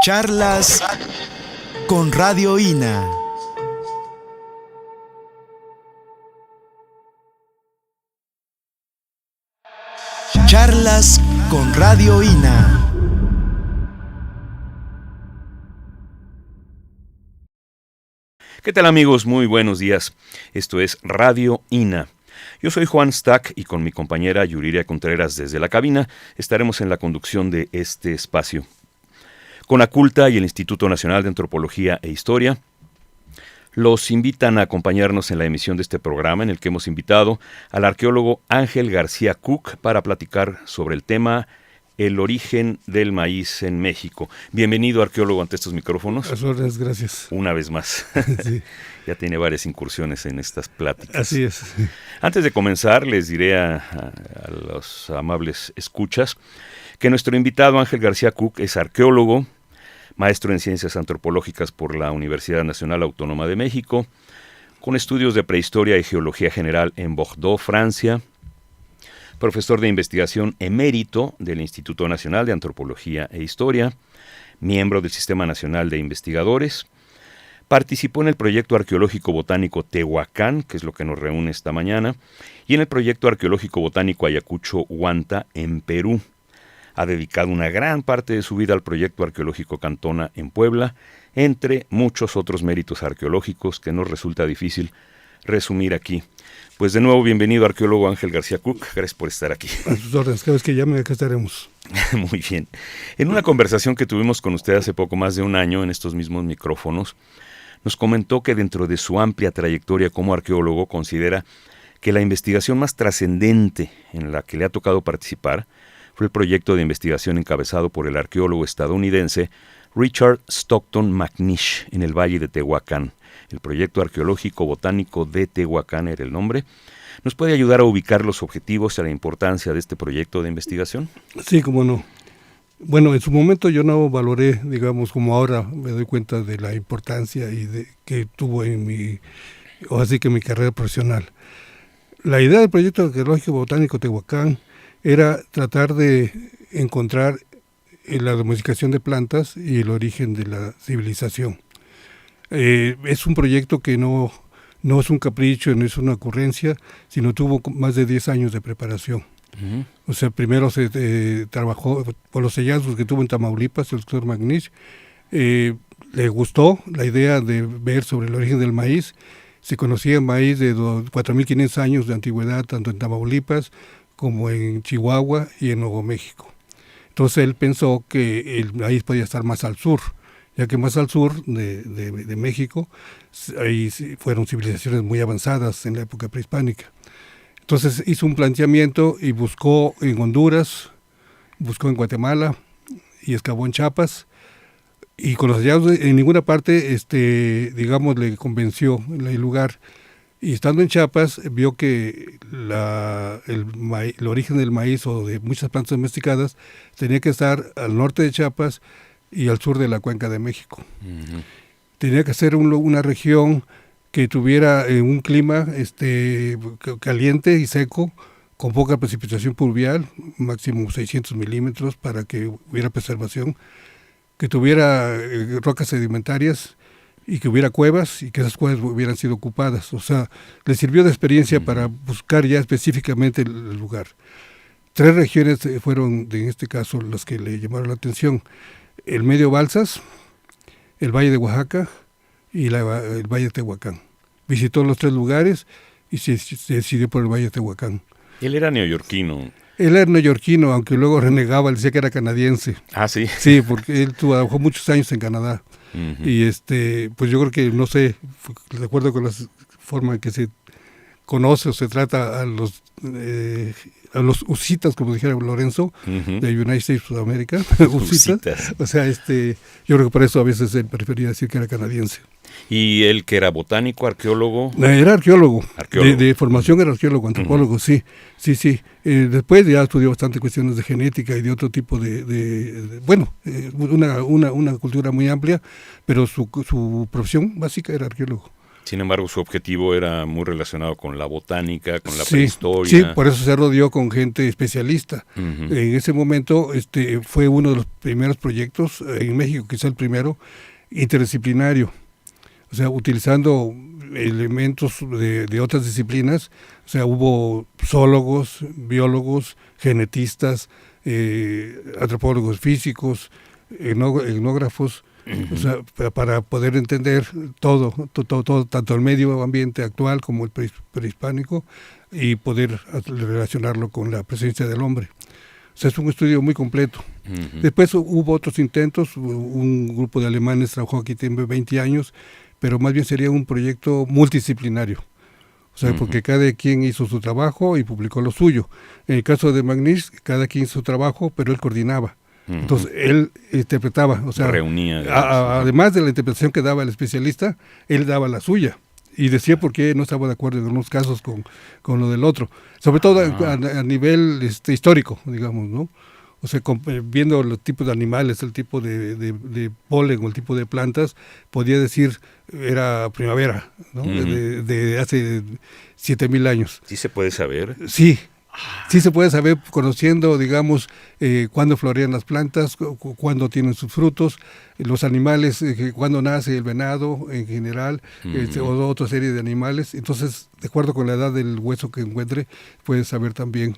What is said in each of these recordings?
Charlas con Radio INA. Charlas con Radio INA. ¿Qué tal, amigos? Muy buenos días. Esto es Radio INA. Yo soy Juan Stack y con mi compañera Yuriria Contreras desde la cabina estaremos en la conducción de este espacio. Conaculta y el Instituto Nacional de Antropología e Historia los invitan a acompañarnos en la emisión de este programa, en el que hemos invitado al arqueólogo Ángel García Cook para platicar sobre el tema el origen del maíz en México. Bienvenido, arqueólogo, ante estos micrófonos. A sus órdenes, gracias. Una vez más. Sí. Ya tiene varias incursiones en estas pláticas. Así es. Antes de comenzar, les diré a los amables escuchas que nuestro invitado Ángel García Cook es arqueólogo, maestro en Ciencias Antropológicas por la Universidad Nacional Autónoma de México, con estudios de prehistoria y geología general en Bordeaux, Francia, profesor de investigación emérito del Instituto Nacional de Antropología e Historia, miembro del Sistema Nacional de Investigadores. Participó en el proyecto arqueológico botánico Tehuacán, que es lo que nos reúne esta mañana, y en el proyecto arqueológico botánico Ayacucho Huanta, en Perú. Ha dedicado una gran parte de su vida al proyecto arqueológico Cantona en Puebla, entre muchos otros méritos arqueológicos que nos resulta difícil resumir aquí. Pues de nuevo, bienvenido, arqueólogo Ángel García Cook. Gracias por estar aquí. A sus órdenes, cada vez que llame, acá estaremos. Muy bien. En una conversación que tuvimos con usted hace poco más de un año en estos mismos micrófonos, nos comentó que dentro de su amplia trayectoria como arqueólogo considera que la investigación más trascendente en la que le ha tocado participar fue el proyecto de investigación encabezado por el arqueólogo estadounidense Richard Stockton McNish en el Valle de Tehuacán. El proyecto arqueológico botánico de Tehuacán era el nombre. ¿Nos puede ayudar a ubicar los objetivos y la importancia de este proyecto de investigación? Sí, cómo no. Bueno, en su momento yo no valoré, digamos, como ahora me doy cuenta de la importancia que tuvo en mi carrera profesional. La idea del proyecto arqueológico botánico Tehuacán era tratar de encontrar la domesticación de plantas y el origen de la civilización. Es un proyecto que no es un capricho, no es una ocurrencia, sino tuvo más de 10 años de preparación. Uh-huh. O sea, primero se trabajó por los hallazgos que tuvo en Tamaulipas, el doctor McNish. Le gustó la idea de ver sobre el origen del maíz. Se conocía el maíz de 4.500 años de antigüedad, tanto en Tamaulipas como en Chihuahua y en Nuevo México. Entonces él pensó que el maíz podía estar más al sur, ya que más al sur de México, ahí fueron civilizaciones muy avanzadas en la época prehispánica. Entonces hizo un planteamiento y buscó en Honduras, buscó en Guatemala y excavó en Chiapas, y con los hallazgos en ninguna parte, le convenció el lugar. Y estando en Chiapas, vio que el origen del maíz o de muchas plantas domesticadas tenía que estar al norte de Chiapas y al sur de la Cuenca de México. Uh-huh. Tenía que ser una región que tuviera un clima caliente y seco, con poca precipitación pluvial, máximo 600 milímetros para que hubiera preservación, que tuviera rocas sedimentarias y que hubiera cuevas y que esas cuevas hubieran sido ocupadas. O sea, le sirvió de experiencia para buscar ya específicamente el lugar. 3 regiones fueron, en este caso, las que le llamaron la atención: el Medio Balsas, el Valle de Oaxaca y el Valle de Tehuacán. Visitó los 3 lugares y se decidió por el Valle de Tehuacán. Él era neoyorquino. Él era neoyorquino, aunque luego renegaba, decía que era canadiense. Ah, sí. Sí, porque él trabajó muchos años en Canadá. Uh-huh. Y pues yo creo que, no sé, de acuerdo con la forma en que se conoce o se trata a los usitas, como dijera Lorenzo, uh-huh, de United States of America, usitas. O sea, yo creo que por eso a veces él prefería decir que era canadiense. ¿Y él que era botánico, arqueólogo? Era arqueólogo. De formación era arqueólogo, antropólogo, uh-huh, sí. Después ya estudió bastante cuestiones de genética y de otro tipo una cultura muy amplia, pero su profesión básica era arqueólogo. Sin embargo, su objetivo era muy relacionado con la botánica, con la Sí, prehistoria. sí, por eso se rodeó con gente especialista. Ujú. En ese momento fue uno de los primeros proyectos, en México quizá el primero, interdisciplinario. O sea, utilizando elementos de otras disciplinas. O sea, hubo zoólogos, biólogos, genetistas, antropólogos físicos, etnógrafos, o sea, para poder entender todo, tanto el medio ambiente actual como el prehispánico, y poder relacionarlo con la presencia del hombre. O sea, es un estudio muy completo. Ujú. Después hubo otros intentos, un grupo de alemanes trabajó aquí, tiene 20 años, pero más bien sería un proyecto multidisciplinario. O sea, porque cada quien hizo su trabajo y publicó lo suyo. En el caso de Magnish, cada quien hizo su trabajo, pero él coordinaba. Entonces, él interpretaba, o sea, reunía. Además de la interpretación que daba el especialista, él daba la suya. Y decía por qué no estaba de acuerdo en algunos casos con lo del otro. Sobre todo a nivel histórico, digamos, ¿no? O sea, viendo los tipos de animales, el tipo de polen o el tipo de plantas, podía decir era primavera, ¿no? De hace 7,000 años. ¿Sí se puede saber? Sí, sí se puede saber conociendo, digamos, cuándo florean las plantas, cuándo tienen sus frutos, los animales, cuándo nace el venado en general, o otra serie de animales. Entonces, de acuerdo con la edad del hueso que encuentre, puede saber también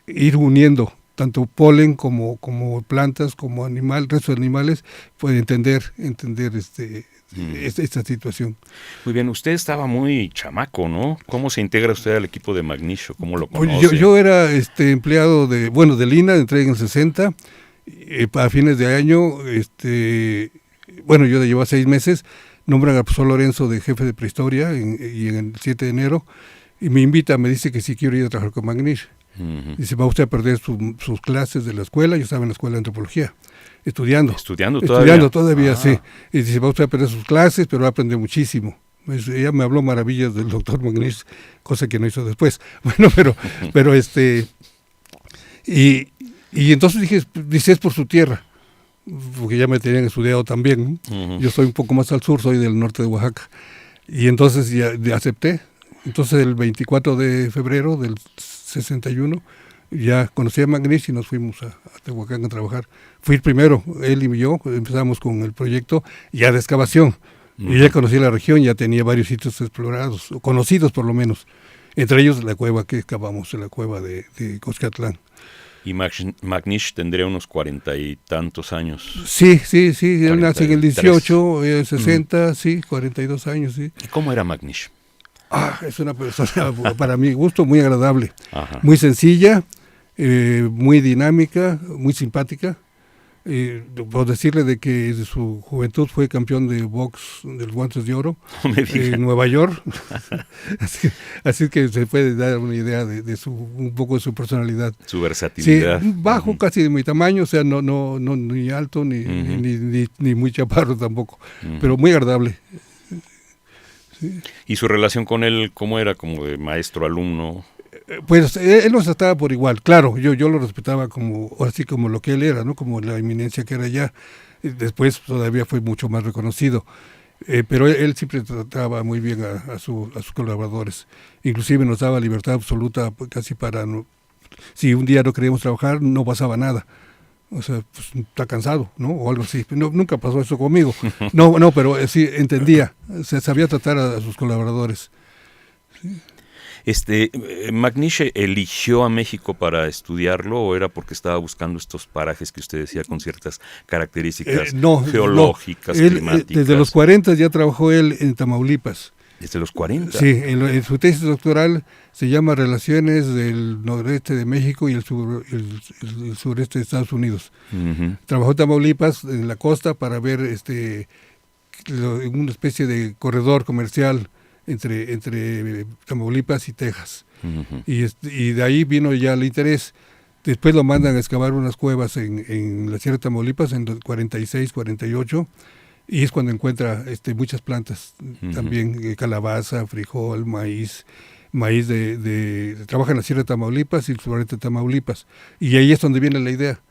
ir uniendo tanto polen como plantas, como resto de animales, puede entender esta situación. Muy bien, usted estaba muy chamaco, ¿no? ¿Cómo se integra usted al equipo de Magnish? ¿Cómo lo conoce? Pues yo era empleado del INA, entré en el 60, a fines de año, yo llevaba 6 meses, nombran al profesor Lorenzo de jefe de prehistoria, y en el 7 de enero, y me dice que si quiero ir a trabajar con Magnish. Dice, va usted a perder sus clases de la escuela. Yo estaba en la escuela de antropología, estudiando todavía, sí. Y dice, va usted a perder sus clases, pero va a aprender muchísimo. Ella me habló maravillas del doctor Magnish, cosa que no hizo después. Bueno, pero y entonces dice, es por su tierra, porque ya me tenían estudiado también, ¿no? Yo soy un poco más al sur, soy del norte de Oaxaca. Y entonces ya acepté. Entonces el 24 de febrero del 61, ya conocí a Magnish y nos fuimos a Tehuacán a trabajar. Fui el primero, él y yo, empezamos con el proyecto ya de excavación. Y ya conocí la región, ya tenía varios sitios explorados, o conocidos por lo menos. Entre ellos la cueva que excavamos, la cueva de Coscatlán. Y Magnish tendría unos 40 y tantos años. Sí, él nace en el 18, 60, sí, 42 años, sí. ¿Y cómo era Magnish? Es una persona, para mi gusto, muy agradable, Ajá. muy sencilla, muy dinámica, muy simpática. Por decirle de que desde su juventud fue campeón de box de los guantes de oro en Nueva York. así que se puede dar una idea un poco de su personalidad. Su versatilidad. Sí, bajo, casi de mi tamaño, o sea, no ni alto ni muy chaparro tampoco, pero muy agradable. Sí. ¿Y su relación con él cómo era? ¿Como de maestro-alumno? Pues él nos trataba por igual, claro, yo lo respetaba así como lo que él era, ¿no? Como la eminencia que era ya. Después todavía fue mucho más reconocido, pero él siempre trataba muy bien a sus colaboradores. Inclusive nos daba libertad absoluta casi si un día no queríamos trabajar, no pasaba nada. O sea, pues está cansado, ¿no? O algo así. Nunca pasó eso conmigo. No, pero sí entendía, sabía tratar a sus colaboradores. Sí. ¿Magnish eligió a México para estudiarlo o era porque estaba buscando estos parajes que usted decía con ciertas características geológicas, climáticas? Desde los 40 ya trabajó él en Tamaulipas. ¿Desde los 40? Sí, en su tesis doctoral se llama Relaciones del Noroeste de México y el sureste de Estados Unidos. Trabajó en Tamaulipas, en la costa, para ver una especie de corredor comercial entre Tamaulipas y Texas. Y de ahí vino ya el interés. Después lo mandan a excavar unas cuevas en la Sierra de Tamaulipas en 46, 48, y es cuando encuentra muchas plantas, también calabaza, frijol, maíz trabaja en la Sierra de Tamaulipas y el sureste de Tamaulipas. Y ahí es donde viene la idea.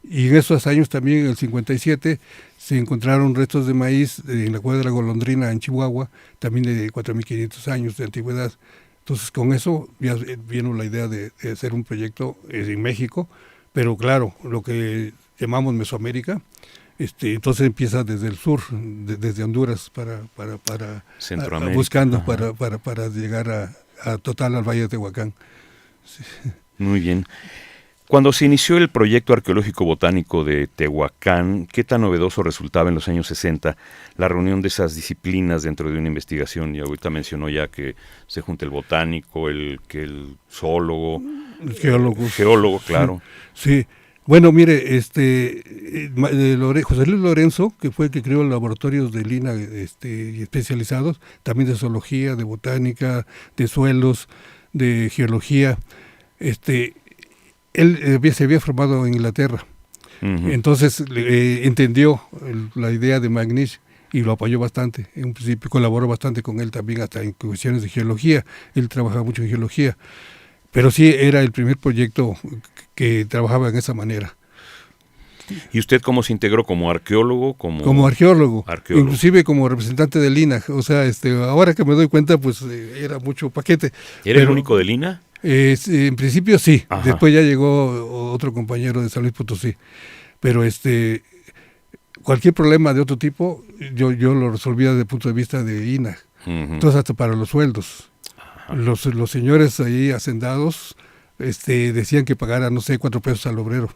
Y en esos años también, en el 57, se encontraron restos de maíz en la Cueva de la Golondrina en Chihuahua, también de 4.500 años de antigüedad. Entonces con eso ya vino la idea de hacer un proyecto en México, pero claro, lo que llamamos Mesoamérica, entonces empieza desde el sur, desde Honduras para Centroamérica. Buscando para llegar a total al Valle de Tehuacán. Sí. Muy bien. Cuando se inició el proyecto arqueológico botánico de Tehuacán, ¿qué tan novedoso resultaba en los años 60 la reunión de esas disciplinas dentro de una investigación? Y ahorita mencionó ya que se junta el botánico, el zoólogo, el geólogo, claro. Sí. Bueno, mire, José Luis Lorenzo, que fue el que creó los laboratorios de Lina especializados, también de zoología, de botánica, de suelos, de geología, él se había formado en Inglaterra. Uh-huh. Entonces entendió la idea de McNish y lo apoyó bastante. En un principio colaboró bastante con él también, hasta en cuestiones de geología. Él trabajaba mucho en geología. Pero sí era el primer proyecto que trabajaba en esa manera. ¿Y usted cómo se integró? ¿Como arqueólogo? Como arqueólogo, inclusive como representante de Lina. O sea, ahora que me doy cuenta, pues era mucho paquete. ¿Era el único de Lina? En principio sí. Ajá. Después ya llegó otro compañero de San Luis Potosí. Pero cualquier problema de otro tipo, yo lo resolvía desde el punto de vista de Lina. Uh-huh. Entonces hasta para los sueldos. Los señores ahí hacendados decían que pagara, no sé, 4 pesos al obrero.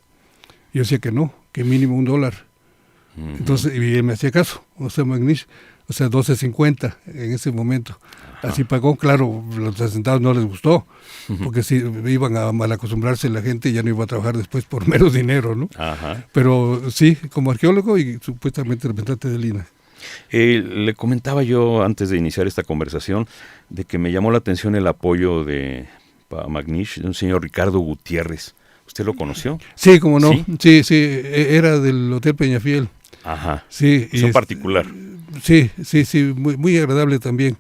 Yo decía que no, que mínimo $1. Uh-huh. Entonces, y él me hacía caso, o sea, McNish, o sea, 12.50 en ese momento. Ajá. Así pagó, claro, los hacendados no les gustó, porque si iban a malacostumbrarse la gente ya no iba a trabajar después por menos dinero, ¿no? Ajá. Pero sí, como arqueólogo y supuestamente representante de Lina. Le comentaba yo antes de iniciar esta conversación de que me llamó la atención el apoyo para McNish de un señor Ricardo Gutiérrez. ¿Usted lo conoció? Sí, cómo no. Sí, era del Hotel Peñafiel. Ajá. Sí. Son particular. Sí, muy, muy agradable también.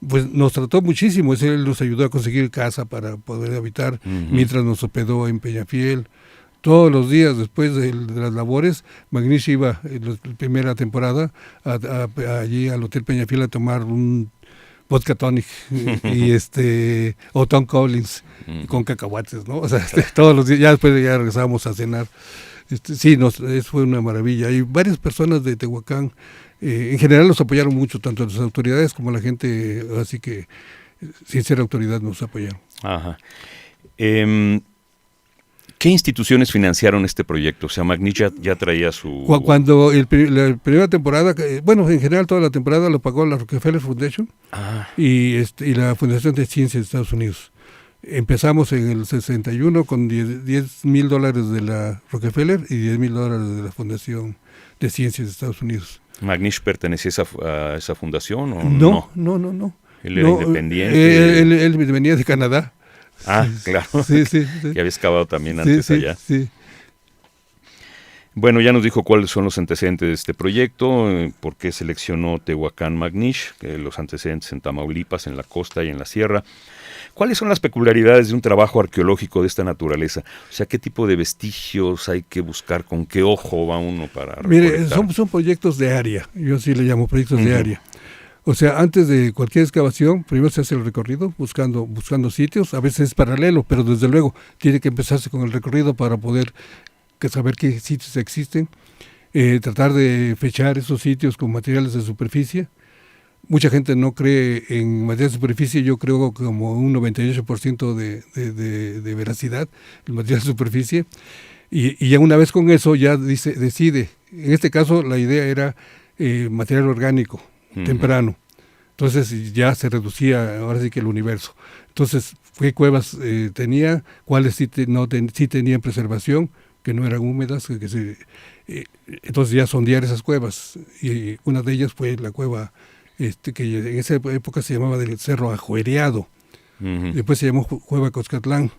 Pues nos trató muchísimo, él nos ayudó a conseguir casa para poder habitar, uh-huh, mientras nos hospedó en Peñafiel. Todos los días después de las labores, McNish iba en la primera temporada allí al Hotel Peñafiel a tomar un vodka tonic o Tom Collins con cacahuates, ¿no? O sea, todos los días, ya después ya regresábamos a cenar. Eso fue una maravilla. Y varias personas de Tehuacán, en general nos apoyaron mucho, tanto las autoridades como la gente, así que sin ser autoridad nos apoyaron. Ajá. ¿Qué instituciones financiaron este proyecto? O sea, McNish ya traía su... Cuando la primera temporada, bueno, en general toda la temporada lo pagó la Rockefeller Foundation y la Fundación de Ciencias de Estados Unidos. Empezamos en el 61 con $10,000 de la Rockefeller y $10,000 de la Fundación de Ciencias de Estados Unidos. ¿McNish pertenecía a esa fundación o no? ¿Él era independiente? Él venía de Canadá. Ah, claro. Sí. Que había excavado también antes allá. Sí. Bueno, ya nos dijo cuáles son los antecedentes de este proyecto, por qué seleccionó Tehuacán McNish, los antecedentes en Tamaulipas, en la costa y en la sierra. ¿Cuáles son las peculiaridades de un trabajo arqueológico de esta naturaleza? O sea, ¿qué tipo de vestigios hay que buscar? ¿Con qué ojo va uno para recolectar? Mire, son proyectos de área. Yo sí le llamo proyectos de área. O sea, antes de cualquier excavación, primero se hace el recorrido buscando sitios. A veces es paralelo, pero desde luego tiene que empezarse con el recorrido para poder saber qué sitios existen. Tratar de fechar esos sitios con materiales de superficie. Mucha gente no cree en material de superficie, yo creo como un 98% de veracidad, el material de superficie. Y ya una vez con eso ya decide. En este caso la idea era material orgánico, temprano. Entonces ya se reducía ahora sí que el universo. Entonces, ¿qué cuevas tenía? ¿Cuáles sí tenían preservación? Que no eran húmedas. Entonces ya sondear esas cuevas. Y una de ellas fue la cueva que en esa época se llamaba del Cerro Ajuereado. Después se llamó Cueva Coscatlán.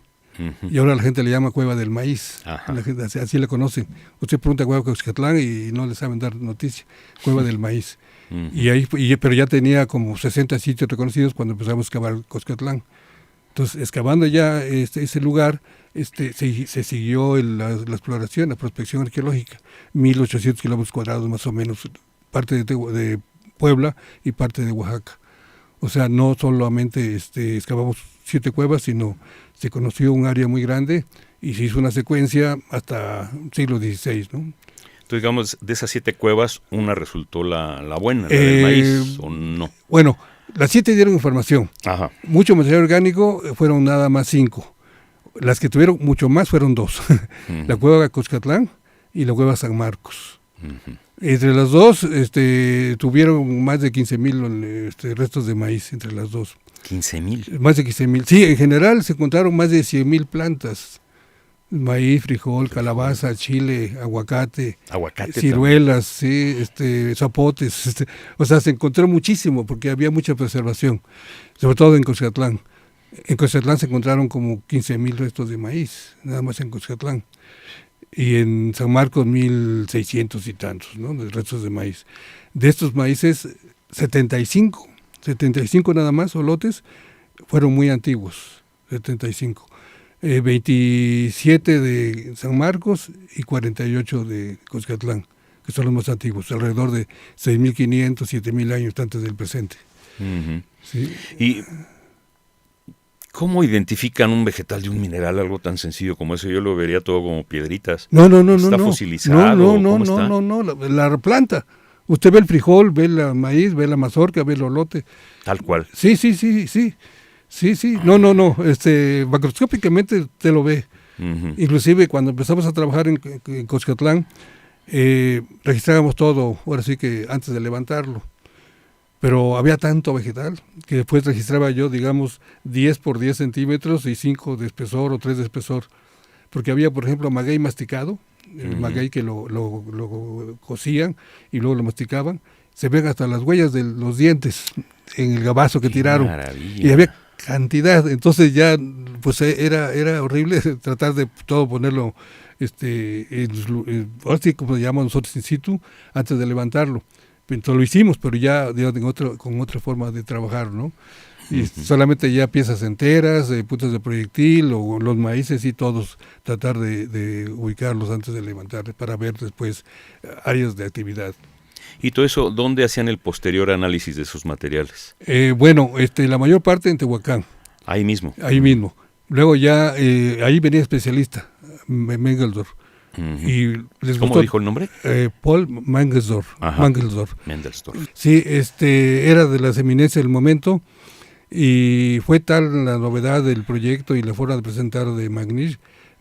Y ahora la gente le llama Cueva del Maíz. La gente, así la conocen. Usted pregunta Cueva Coscatlán y no le saben dar noticia. Cueva del Maíz. Pero ya tenía como 60 sitios reconocidos cuando empezamos a excavar Coscatlán. Entonces, excavando ya ese lugar, se siguió la exploración, la prospección arqueológica, 1.800 kilómetros cuadrados más o menos, parte de Puebla y parte de Oaxaca. O sea, no solamente excavamos 7 cuevas, sino se conoció un área muy grande y se hizo una secuencia hasta siglo XVI, ¿no? Entonces, digamos, de esas 7 cuevas, una resultó la buena, la del maíz, ¿o no? Bueno, las 7 dieron información. Ajá. Mucho material orgánico, fueron nada más 5. Las que tuvieron mucho más fueron 2. La cueva Cuscatlán y la cueva San Marcos. Entre las dos tuvieron más de 15,000 restos de maíz entre las dos. 15,000. Más de 15,000. Sí, en general se encontraron más de 100,000 plantas. Maíz, frijol, calabaza, chile, aguacate, ciruelas, sí, zapotes. O sea, se encontró muchísimo porque había mucha preservación, sobre todo en Cuscatlán. En Cuscatlán se encontraron como 15,000 restos de maíz, nada más en Cuscatlán. Y en San Marcos 1,600 y tantos, ¿no?, de restos de maíz. De estos maíces, 75 nada más, o lotes, fueron muy antiguos, 75. 27 de San Marcos y 48 de Cuscatlán, que son los más antiguos, alrededor de 6,500, 7,000 años antes del presente. ¿Sí? ¿Y cómo identifican un vegetal de un mineral, algo tan sencillo como eso? Yo lo vería todo como piedritas. No. ¿Está fosilizado? No, la planta. Usted ve el frijol, ve el maíz, ve la mazorca, ve el olote. Tal cual. Sí. No. Macroscópicamente usted lo ve. Inclusive cuando empezamos a trabajar en Cuscatlán, registrábamos todo, ahora sí que antes de levantarlo. Pero había tanto vegetal que después registraba yo, digamos, 10 por 10 centímetros y 5 de espesor o 3 de espesor. Porque había, por ejemplo, maguey masticado, el maguey que lo cocían y luego lo masticaban. Se ven hasta las huellas de los dientes en el gabazo que tiraron. Maravilla. Y había cantidad. Entonces ya pues era horrible tratar de todo ponerlo, así como llamamos nosotros in situ, antes de levantarlo. Entonces lo hicimos, pero ya con otra forma de trabajar, ¿no? Y solamente ya piezas enteras, puntas de proyectil o los maíces y todos, tratar de ubicarlos antes de levantar para ver después áreas de actividad. ¿Y todo eso, dónde hacían el posterior análisis de esos materiales? La mayor parte en Tehuacán. Ahí mismo. Ahí mismo. Luego ya, ahí venía especialista, Mengelsdorf. Y les ¿Cómo gustó, dijo el nombre? Paul Mengelsdorf. Mengelsdorf. Sí, era de las eminencias del momento y fue tal la novedad del proyecto y la forma de presentar de Magnish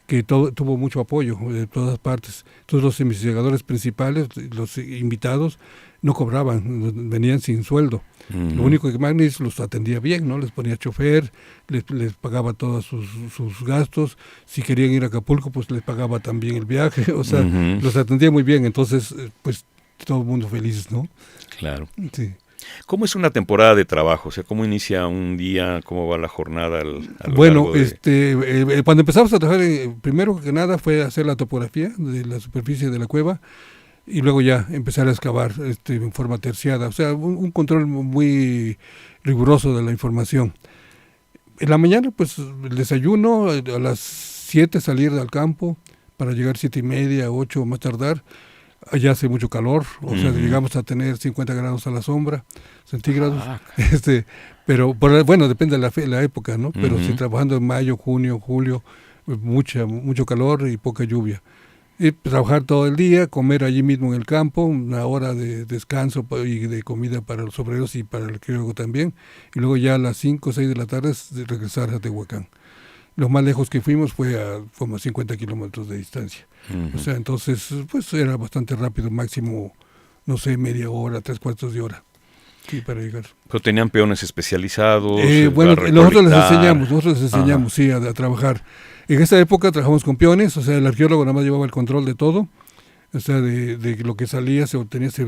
que tuvo mucho apoyo de todas partes. Todos los investigadores principales, los invitados, no cobraban, venían sin sueldo. Lo único que Magnish los atendía bien, ¿no? Les ponía chofer, les pagaba todos sus gastos. Si querían ir a Acapulco, pues les pagaba también el viaje. O sea, los atendía muy bien. Entonces, pues todo el mundo feliz, ¿no? Claro. Sí. ¿Cómo es una temporada de trabajo? O sea, ¿cómo inicia un día? ¿Cómo va la jornada? Bueno, cuando empezamos a trabajar, primero que nada fue hacer la topografía de la superficie de la cueva y luego ya empezar a excavar en forma terciada. O sea, un control muy riguroso de la información. En la mañana, pues, el desayuno, a las 7 salir al campo para llegar 7:30, 8 más tardar. Allá hace mucho calor, o sea, llegamos a tener 50 grados a la sombra, centígrados, pero bueno, depende de la época, ¿no? Pero si trabajando en mayo, junio, julio, mucho calor y poca lluvia. Y trabajar todo el día, comer allí mismo en el campo, una hora de descanso y de comida para los obreros y para el arqueólogo también, y luego ya a las 5 o 6 de la tarde regresar a Tehuacán. Lo más lejos que fuimos fue a como 50 kilómetros de distancia. O sea, entonces, pues era bastante rápido, máximo, no sé, media hora, 3/4 de hora, sí, para llegar. ¿Pero tenían peones especializados? Bueno, nosotros les enseñamos, sí, a trabajar. En esa época trabajamos con peones, o sea, el arqueólogo nada más llevaba el control de todo, o sea, de lo que salía, se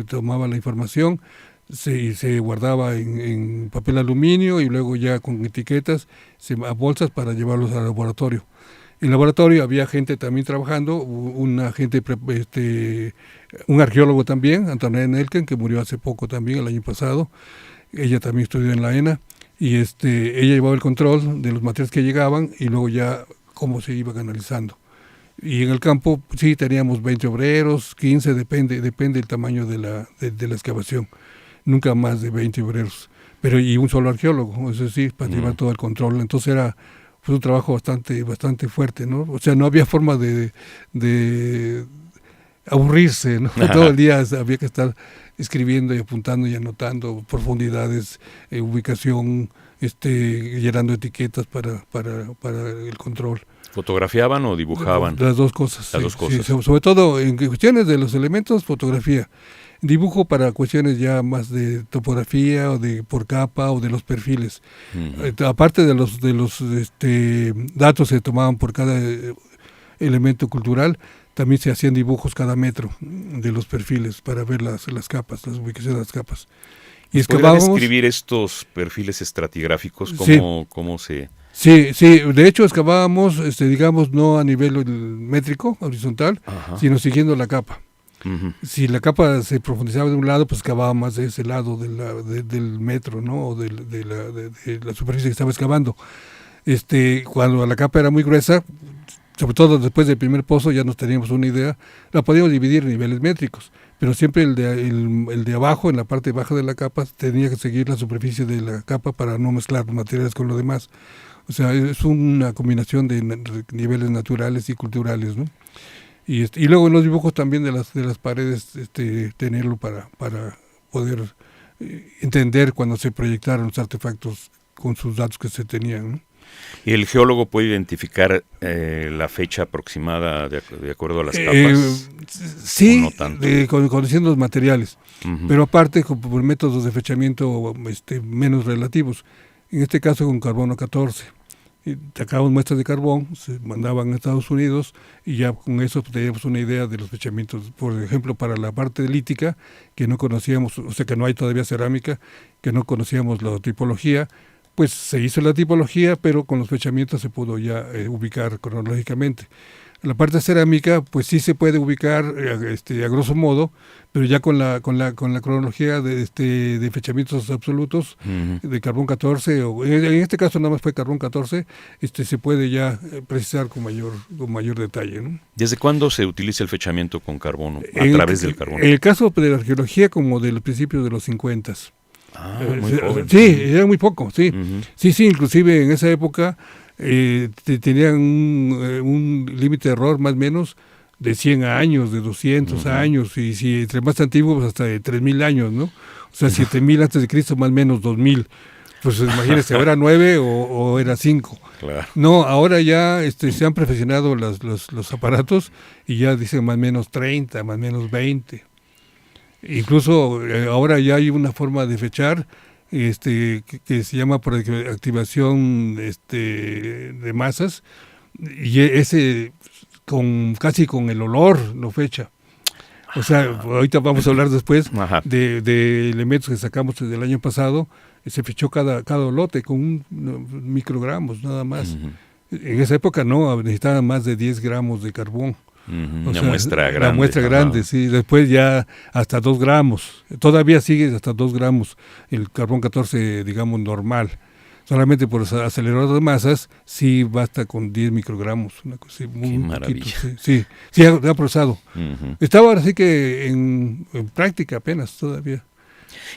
tomaba la información, se guardaba en papel aluminio y luego ya con etiquetas, a bolsas para llevarlos al laboratorio. En el laboratorio había gente también trabajando, un arqueólogo también, Antonella Nelken, que murió hace poco también, el año pasado. Ella también estudió en la ENA. y ella llevaba el control de los materiales que llegaban y luego ya cómo se iba canalizando. Y en el campo sí teníamos 20 obreros, 15, depende del tamaño de la excavación, nunca más de 20 obreros, pero y un solo arqueólogo, eso sí, para llevar todo el control. Entonces fue un trabajo bastante fuerte, ¿no? O sea, no había forma de aburrirse, ¿no? Todo el día había que estar escribiendo y apuntando y anotando profundidades, ubicación, llenando etiquetas para el control. ¿Fotografiaban o dibujaban? Las dos cosas. Las dos cosas. Sí, sobre todo en cuestiones de los elementos, fotografía. Dibujo para cuestiones ya más de topografía o de por capa o de los perfiles. Aparte de los datos se tomaban por cada elemento cultural, también se hacían dibujos cada metro de los perfiles para ver las capas, las ubicaciones de las capas. Y excavábamos. ¿Podrían describir estos perfiles estratigráficos? ¿Cómo se...? Sí, de hecho excavábamos, digamos, no a nivel métrico, horizontal, sino siguiendo la capa. Si la capa se profundizaba de un lado, pues excavaba más de ese lado del metro, ¿no? O de la superficie que estaba excavando. Cuando la capa era muy gruesa, sobre todo después del primer pozo, ya nos teníamos una idea, la podíamos dividir en niveles métricos, pero siempre el de abajo, en la parte baja de la capa, tenía que seguir la superficie de la capa para no mezclar materiales con lo demás. O sea, es una combinación de niveles naturales y culturales, ¿no? Y luego en los dibujos también de las paredes, tenerlo para poder entender cuando se proyectaron los artefactos con sus datos que se tenían, ¿no? ¿Y el geólogo puede identificar la fecha aproximada de acuerdo a las capas? Sí, no tanto? Conociendo los materiales, pero aparte por métodos de fechamiento menos relativos. En este caso con carbono 14. Sacábamos muestras de carbón, se mandaban a Estados Unidos y ya con eso teníamos una idea de los fechamientos. Por ejemplo, para la parte lítica, que no conocíamos, o sea que no hay todavía cerámica, que no conocíamos la tipología, pues se hizo la tipología, pero con los fechamientos se pudo ya ubicar cronológicamente. La parte cerámica, pues sí se puede ubicar a grosso modo, pero ya con la cronología de fechamientos absolutos de carbón 14, o en este caso nada más fue carbón 14, se puede ya precisar con mayor detalle, ¿no? ¿Desde cuándo se utiliza el fechamiento con carbono, a través del carbono? En el caso de la arqueología, como de los principios de los 50. Muy joven. Sí, era muy poco, sí. Sí, inclusive en esa época tenían un límite de error más o menos de 100 años, de 200 años, y si entre más antiguos, pues hasta de 3.000 años, ¿no? O sea, 7.000 antes de Cristo, más o menos 2.000. Pues imagínense, ¿o era 9 o era 5? Claro. No, ahora ya se han perfeccionado los aparatos y ya dicen más o menos 30, más o menos 20. Incluso ahora ya hay una forma de fechar que se llama por activación de masas, y ese casi con el olor lo fecha. O sea, ahorita vamos a hablar después de elementos que sacamos desde el año pasado. Se fechó cada lote con microgramos nada más. En esa época no, necesitaban más de 10 gramos de carbón. Una muestra grande. La muestra grande, sí. Después ya hasta 2 gramos. Todavía sigue hasta 2 gramos el carbón 14, digamos, normal. Solamente por acelerador de masas, sí basta con 10 microgramos. Una cosa muy Qué maravilla. Poquito, sí, ha procesado. Estaba ahora sí que en práctica apenas todavía.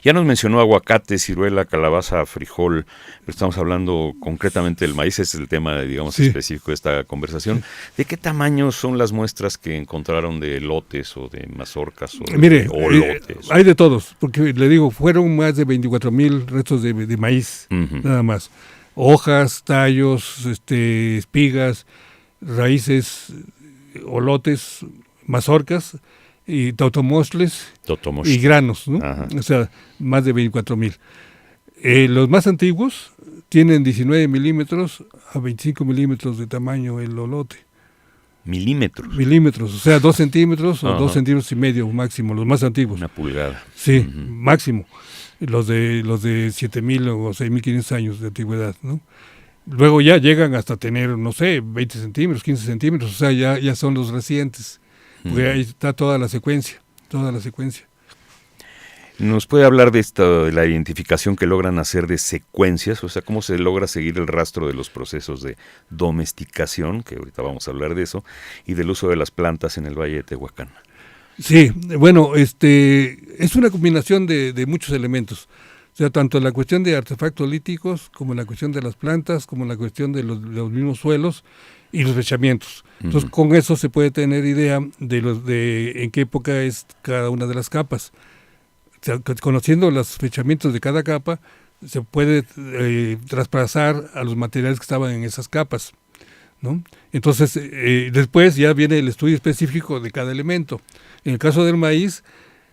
Ya nos mencionó aguacate, ciruela, calabaza, frijol, pero estamos hablando concretamente del maíz, ese es el tema, digamos, específico de esta conversación. ¿De qué tamaño son las muestras que encontraron de lotes o de mazorcas o lotes? Hay de todos, porque le digo, fueron más de 24,000 restos de maíz, nada más. Hojas, tallos, espigas, raíces, olotes, mazorcas, y tautomostles y granos, ¿no? O sea, más de 24,000. Los más antiguos tienen 19 milímetros a 25 milímetros de tamaño el olote. ¿Milímetros? Milímetros, o sea, 2 centímetros o 2 centímetros y medio máximo, los más antiguos. Una pulgada. Sí, máximo. Los de 7,000 o 6,500 años de antigüedad, ¿no? Luego ya llegan hasta tener, no sé, 20 centímetros, 15 centímetros, o sea, ya son los recientes. Porque ahí está toda la secuencia. ¿Nos puede hablar de esto, de la identificación que logran hacer de secuencias? O sea, ¿cómo se logra seguir el rastro de los procesos de domesticación, que ahorita vamos a hablar de eso, y del uso de las plantas en el Valle de Tehuacán? Sí, bueno, es una combinación de muchos elementos. O sea, tanto la cuestión de artefactos líticos, como la cuestión de las plantas, como la cuestión de los mismos suelos y los fechamientos. Entonces, con eso se puede tener idea de en qué época es cada una de las capas. O sea, conociendo los fechamientos de cada capa, se puede traspasar a los materiales que estaban en esas capas, ¿no? Entonces, después ya viene el estudio específico de cada elemento. En el caso del maíz,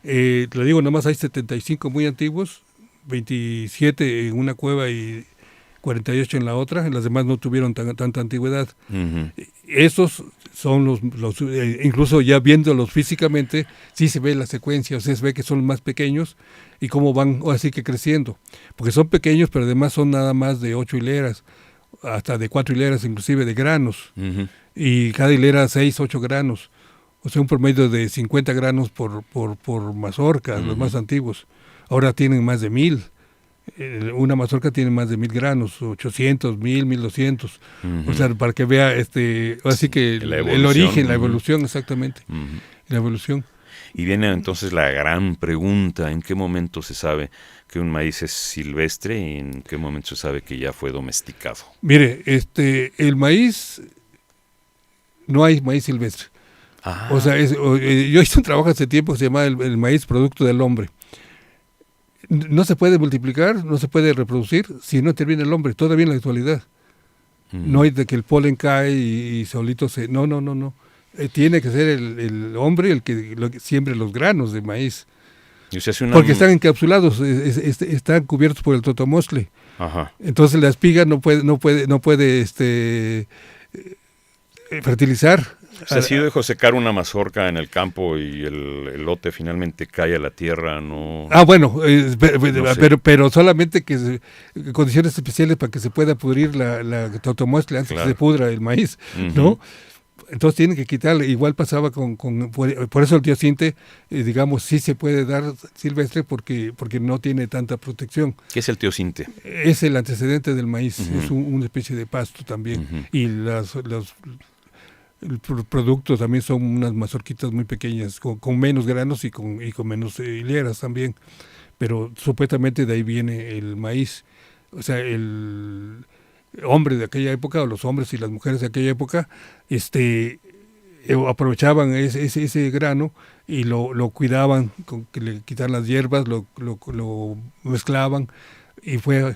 le digo, nomás hay 75 muy antiguos, 27 en una cueva y 48 en la otra, en las demás no tuvieron tanta antigüedad. Esos son incluso ya viéndolos físicamente, sí se ve la secuencia, o sea, se ve que son más pequeños y cómo van así que creciendo, porque son pequeños, pero además son nada más de 8 hileras, hasta de 4 hileras inclusive de granos, y cada hilera 6, 8 granos, o sea, un promedio de 50 granos por mazorca, los más antiguos. Ahora tienen más de 1000. Una mazorca tiene más de 1000 granos, 800, 1000, 1200. O sea, para que vea así que el origen, la evolución, exactamente. La evolución. Y viene entonces la gran pregunta: ¿en qué momento se sabe que un maíz es silvestre y en qué momento se sabe que ya fue domesticado? Mire, el maíz, no hay maíz silvestre. O sea, yo hice un trabajo hace tiempo que se llama el maíz producto del hombre. No se puede multiplicar, no se puede reproducir si no interviene el hombre, todavía en la actualidad. No hay de que el polen cae y solito se... No. Tiene que ser el hombre el que siembre los granos de maíz. Porque están encapsulados, están cubiertos por el totomostle. Entonces la espiga no puede fertilizar. O sea, si yo dejo secar una mazorca en el campo y el lote finalmente cae a la tierra, no... Bueno, pero solamente que condiciones especiales para que se pueda pudrir la totomostle antes que se pudra el maíz, ¿no? Entonces tienen que quitarle. Igual pasaba por eso el teocinte, digamos, sí se puede dar silvestre porque no tiene tanta protección. ¿Qué es el teocinte? Es el antecedente del maíz, es una especie de pasto también. Y el producto también son unas mazorquitas muy pequeñas, con menos granos y con menos hileras también, pero supuestamente de ahí viene el maíz. O sea, el hombre de aquella época, o los hombres y las mujeres de aquella época, aprovechaban ese grano y lo cuidaban, con que le quitaran las hierbas, lo mezclaban y fue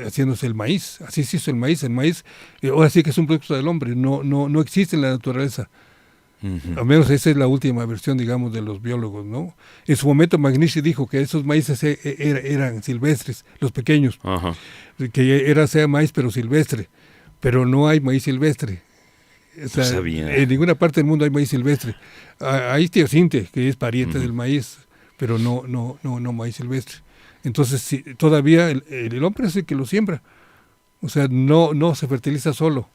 haciéndose el maíz. Así se hizo el maíz. Ahora sí que es un producto del hombre, no existe en la naturaleza. Al menos esa es la última versión, digamos, de los biólogos, ¿no? En su momento Magnici dijo que esos maíces eran silvestres, los pequeños, que sea maíz pero silvestre, pero no hay maíz silvestre. O sea, en ninguna parte del mundo hay maíz silvestre. Hay teocinte, que es pariente del maíz, pero no maíz silvestre. Entonces, todavía el hombre es el que lo siembra. O sea, no se fertiliza solo.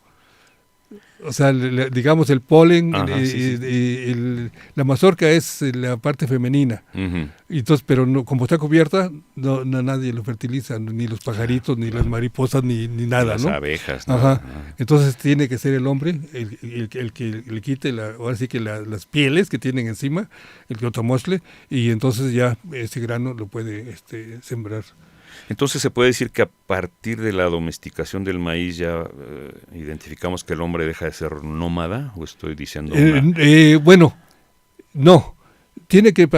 O sea, digamos, el polen, la mazorca es la parte femenina. Entonces, pero como está cubierta, nadie lo fertiliza, ni los pajaritos, ni las mariposas, ni nada, las ¿no? Abejas, ¿no? Entonces tiene que ser el hombre el que le quite ahora sí que las pieles que tienen encima, el totomostle, y entonces ya ese grano lo puede sembrar. Entonces se puede decir que a partir de la domesticación del maíz ya identificamos que el hombre deja de ser nómada, o estoy diciendo bueno, no, tiene que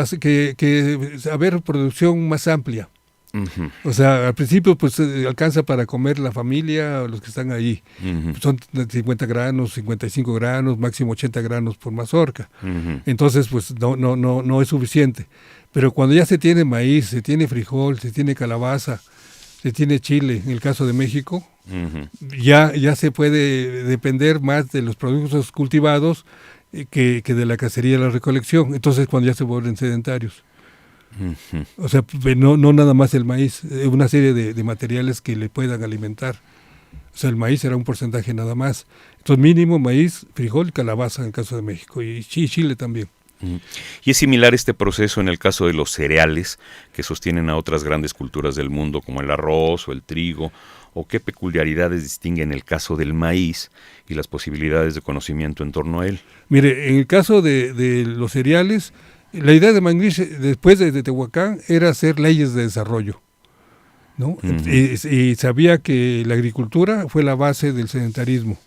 haber producción más amplia. O sea, al principio pues alcanza para comer la familia, los que están ahí. Son 50 granos, 55 granos, máximo 80 granos por mazorca. Entonces pues no es suficiente. Pero cuando ya se tiene maíz, se tiene frijol, se tiene calabaza, se tiene chile, en el caso de México, ya se puede depender más de los productos cultivados que de la cacería y la recolección. Entonces cuando ya se vuelven sedentarios. O sea, no nada más el maíz, una serie de materiales que le puedan alimentar. O sea, el maíz era un porcentaje nada más. Entonces mínimo maíz, frijol y calabaza en el caso de México, y chile también. Y es similar este proceso en el caso de los cereales que sostienen a otras grandes culturas del mundo como el arroz o el trigo, o qué peculiaridades distinguen el caso del maíz y las posibilidades de conocimiento en torno a él. Mire, en el caso de los cereales, la idea de Magnish después de Tehuacán era hacer leyes de desarrollo, ¿no? Y sabía que la agricultura fue la base del sedentarismo,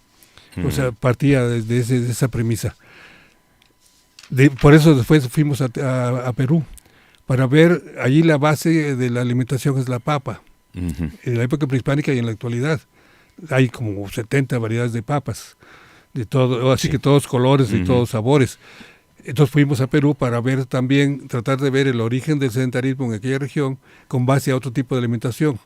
o sea, partía de esa premisa. Por eso después fuimos a Perú, para ver, allí la base de la alimentación es la papa, en la época prehispánica y en la actualidad. Hay como 70 variedades de papas, de todo, así que todos colores y todos sabores. Entonces fuimos a Perú para ver también, tratar de ver el origen del sedentarismo en aquella región con base a otro tipo de alimentación.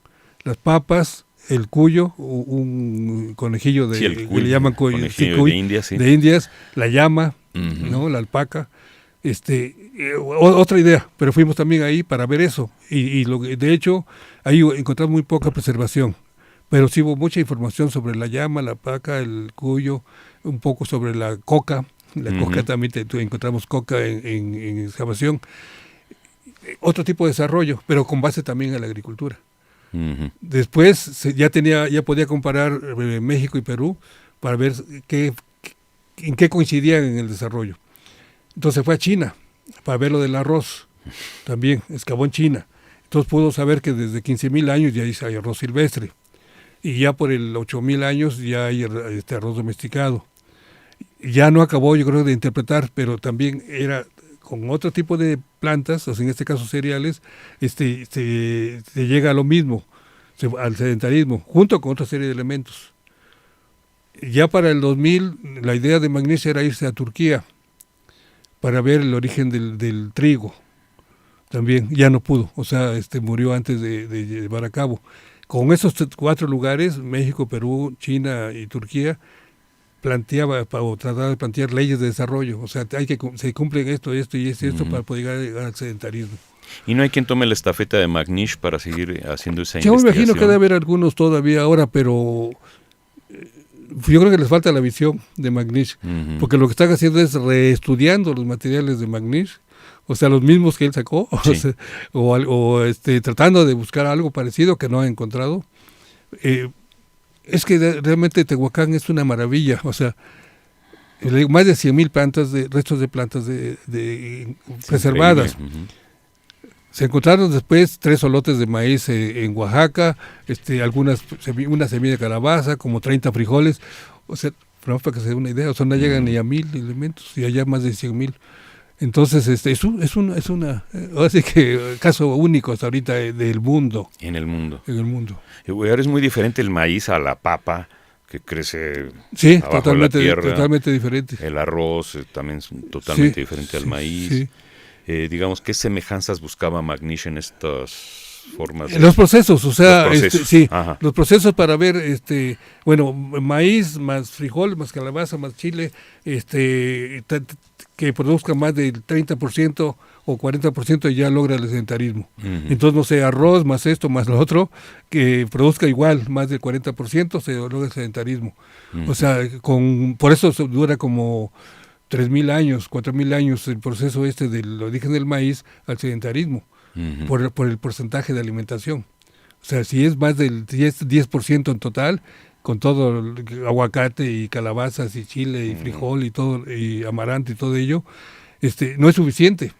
Las papas, el cuyo, un conejillo de, el cuy, que le llaman cuy, de Indias, de Indias, la llama, ¿no? La alpaca. Otra idea, pero fuimos también ahí para ver eso. De hecho, ahí encontramos muy poca preservación, pero sí hubo mucha información sobre la llama, la alpaca, el cuyo, un poco sobre la coca. La coca también, encontramos coca en excavación. Otro tipo de desarrollo, pero con base también en la agricultura. Después ya podía comparar México y Perú para ver en qué coincidían en el desarrollo. Entonces fue a China para ver lo del arroz, también excavó en China. Entonces pudo saber que desde 15,000 años ya hay arroz silvestre, y ya por el 8,000 años ya hay arroz domesticado. Ya no acabó, yo creo, de interpretar, pero también era con otro tipo de plantas, o sea, en este caso cereales, se llega a lo mismo, al sedentarismo, junto con otra serie de elementos. Ya para el 2000, la idea de Magnish era irse a Turquía para ver el origen del trigo. También ya no pudo, o sea, murió antes de llevar a cabo. Con esos 4 lugares, México, Perú, China y Turquía, trataba de plantear leyes de desarrollo. O sea, se cumplen esto y esto para poder llegar al sedentarismo. ¿Y no hay quien tome la estafeta de Magnish para seguir haciendo esa Yo investigación? me imagino que debe haber algunos todavía ahora, pero yo creo que les falta la visión de Magnish, porque lo que están haciendo es reestudiando los materiales de Magnish, o sea, los mismos que él sacó, sí. Tratando de buscar algo parecido que no ha encontrado. Es que realmente Tehuacán es una maravilla, o sea, más de 100,000 plantas, restos de plantas preservadas. Se encontraron después 3 solotes de maíz en Oaxaca, una semilla de calabaza, como 30 frijoles, o sea, para que se dé una idea, o sea, no llegan ni a 1,000 elementos, y allá más de 100,000. Entonces, es así que caso único hasta ahorita del mundo. En el mundo. En el mundo. Y ahora es muy diferente el maíz a la papa, que crece abajo totalmente, de la tierra. Totalmente diferente. El arroz también es totalmente diferente al maíz. Sí. Digamos, ¿qué semejanzas buscaba Magnish en estas formas? Los procesos, o sea, los procesos para ver, maíz más frijol, más calabaza, más chile, que produzca más del 30% o 40% ya logra el sedentarismo. Entonces, no sé, arroz más esto, más lo otro, que produzca igual, más del 40% se logra el sedentarismo. O sea, por eso dura como 3,000 años, 4,000 años el proceso del origen del maíz al sedentarismo, por el porcentaje de alimentación. O sea, si es más del 10% en total, con todo aguacate y calabazas y chile y frijol y todo, y amaranto y todo ello, no es suficiente.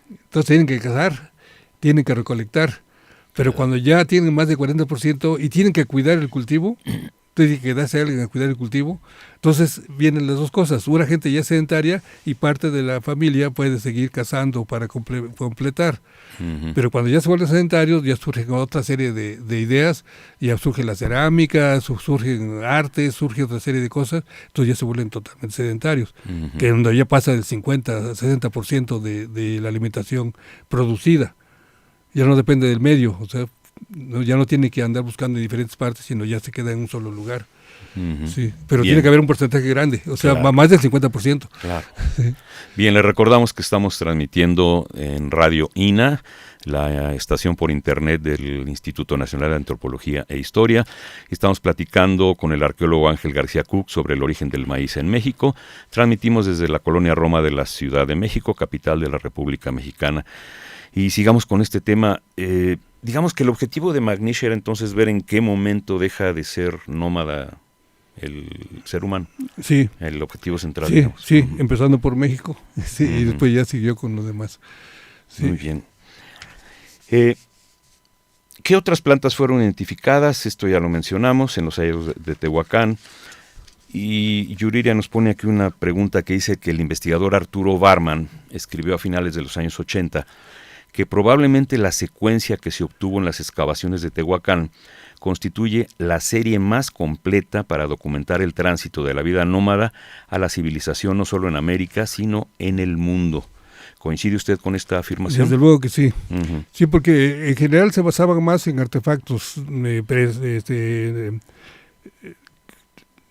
Entonces tienen que cazar, tienen que recolectar, pero cuando ya tienen más del 40% y tienen que cuidar el cultivo, tiene que darse a alguien a cuidar el cultivo, entonces vienen las dos cosas. Una gente ya sedentaria y parte de la familia puede seguir cazando para completar. Pero cuando ya se vuelven sedentarios, ya surgen otra serie de ideas, ya surge la cerámica, surgen artes, surge otra serie de cosas, entonces ya se vuelven totalmente sedentarios, que donde ya pasa del 50 a 60% de la alimentación producida. Ya no depende del medio, o sea, ya no tiene que andar buscando en diferentes partes, sino ya se queda en un solo lugar. Sí, pero Bien. tiene que haber un porcentaje grande, o sea, más del 50%. Claro. Sí. Bien, le recordamos que estamos transmitiendo en Radio INA la estación por internet del Instituto Nacional de Antropología e Historia. Estamos platicando con el arqueólogo Ángel García Cook sobre el origen del maíz en México. Transmitimos desde la colonia Roma de la Ciudad de México, capital de la República Mexicana. Y sigamos con este tema. Digamos que el objetivo de Magnish era entonces ver en qué momento deja de ser nómada el ser humano. Sí. El objetivo central. Sí, digamos. sí, empezando por México. Sí, y después ya siguió con los demás. Sí. Muy bien. ¿Qué otras plantas fueron identificadas? Esto ya lo mencionamos en los hallazgos de Tehuacán. Y Yuriria nos pone aquí una pregunta que dice que el investigador Arturo Barman escribió a finales de los años 80 que probablemente la secuencia que se obtuvo en las excavaciones de Tehuacán constituye la serie más completa para documentar el tránsito de la vida nómada a la civilización no solo en América, sino en el mundo. ¿Coincide usted con esta afirmación? Desde luego que sí. Uh-huh. Sí, porque en general se basaban más en artefactos,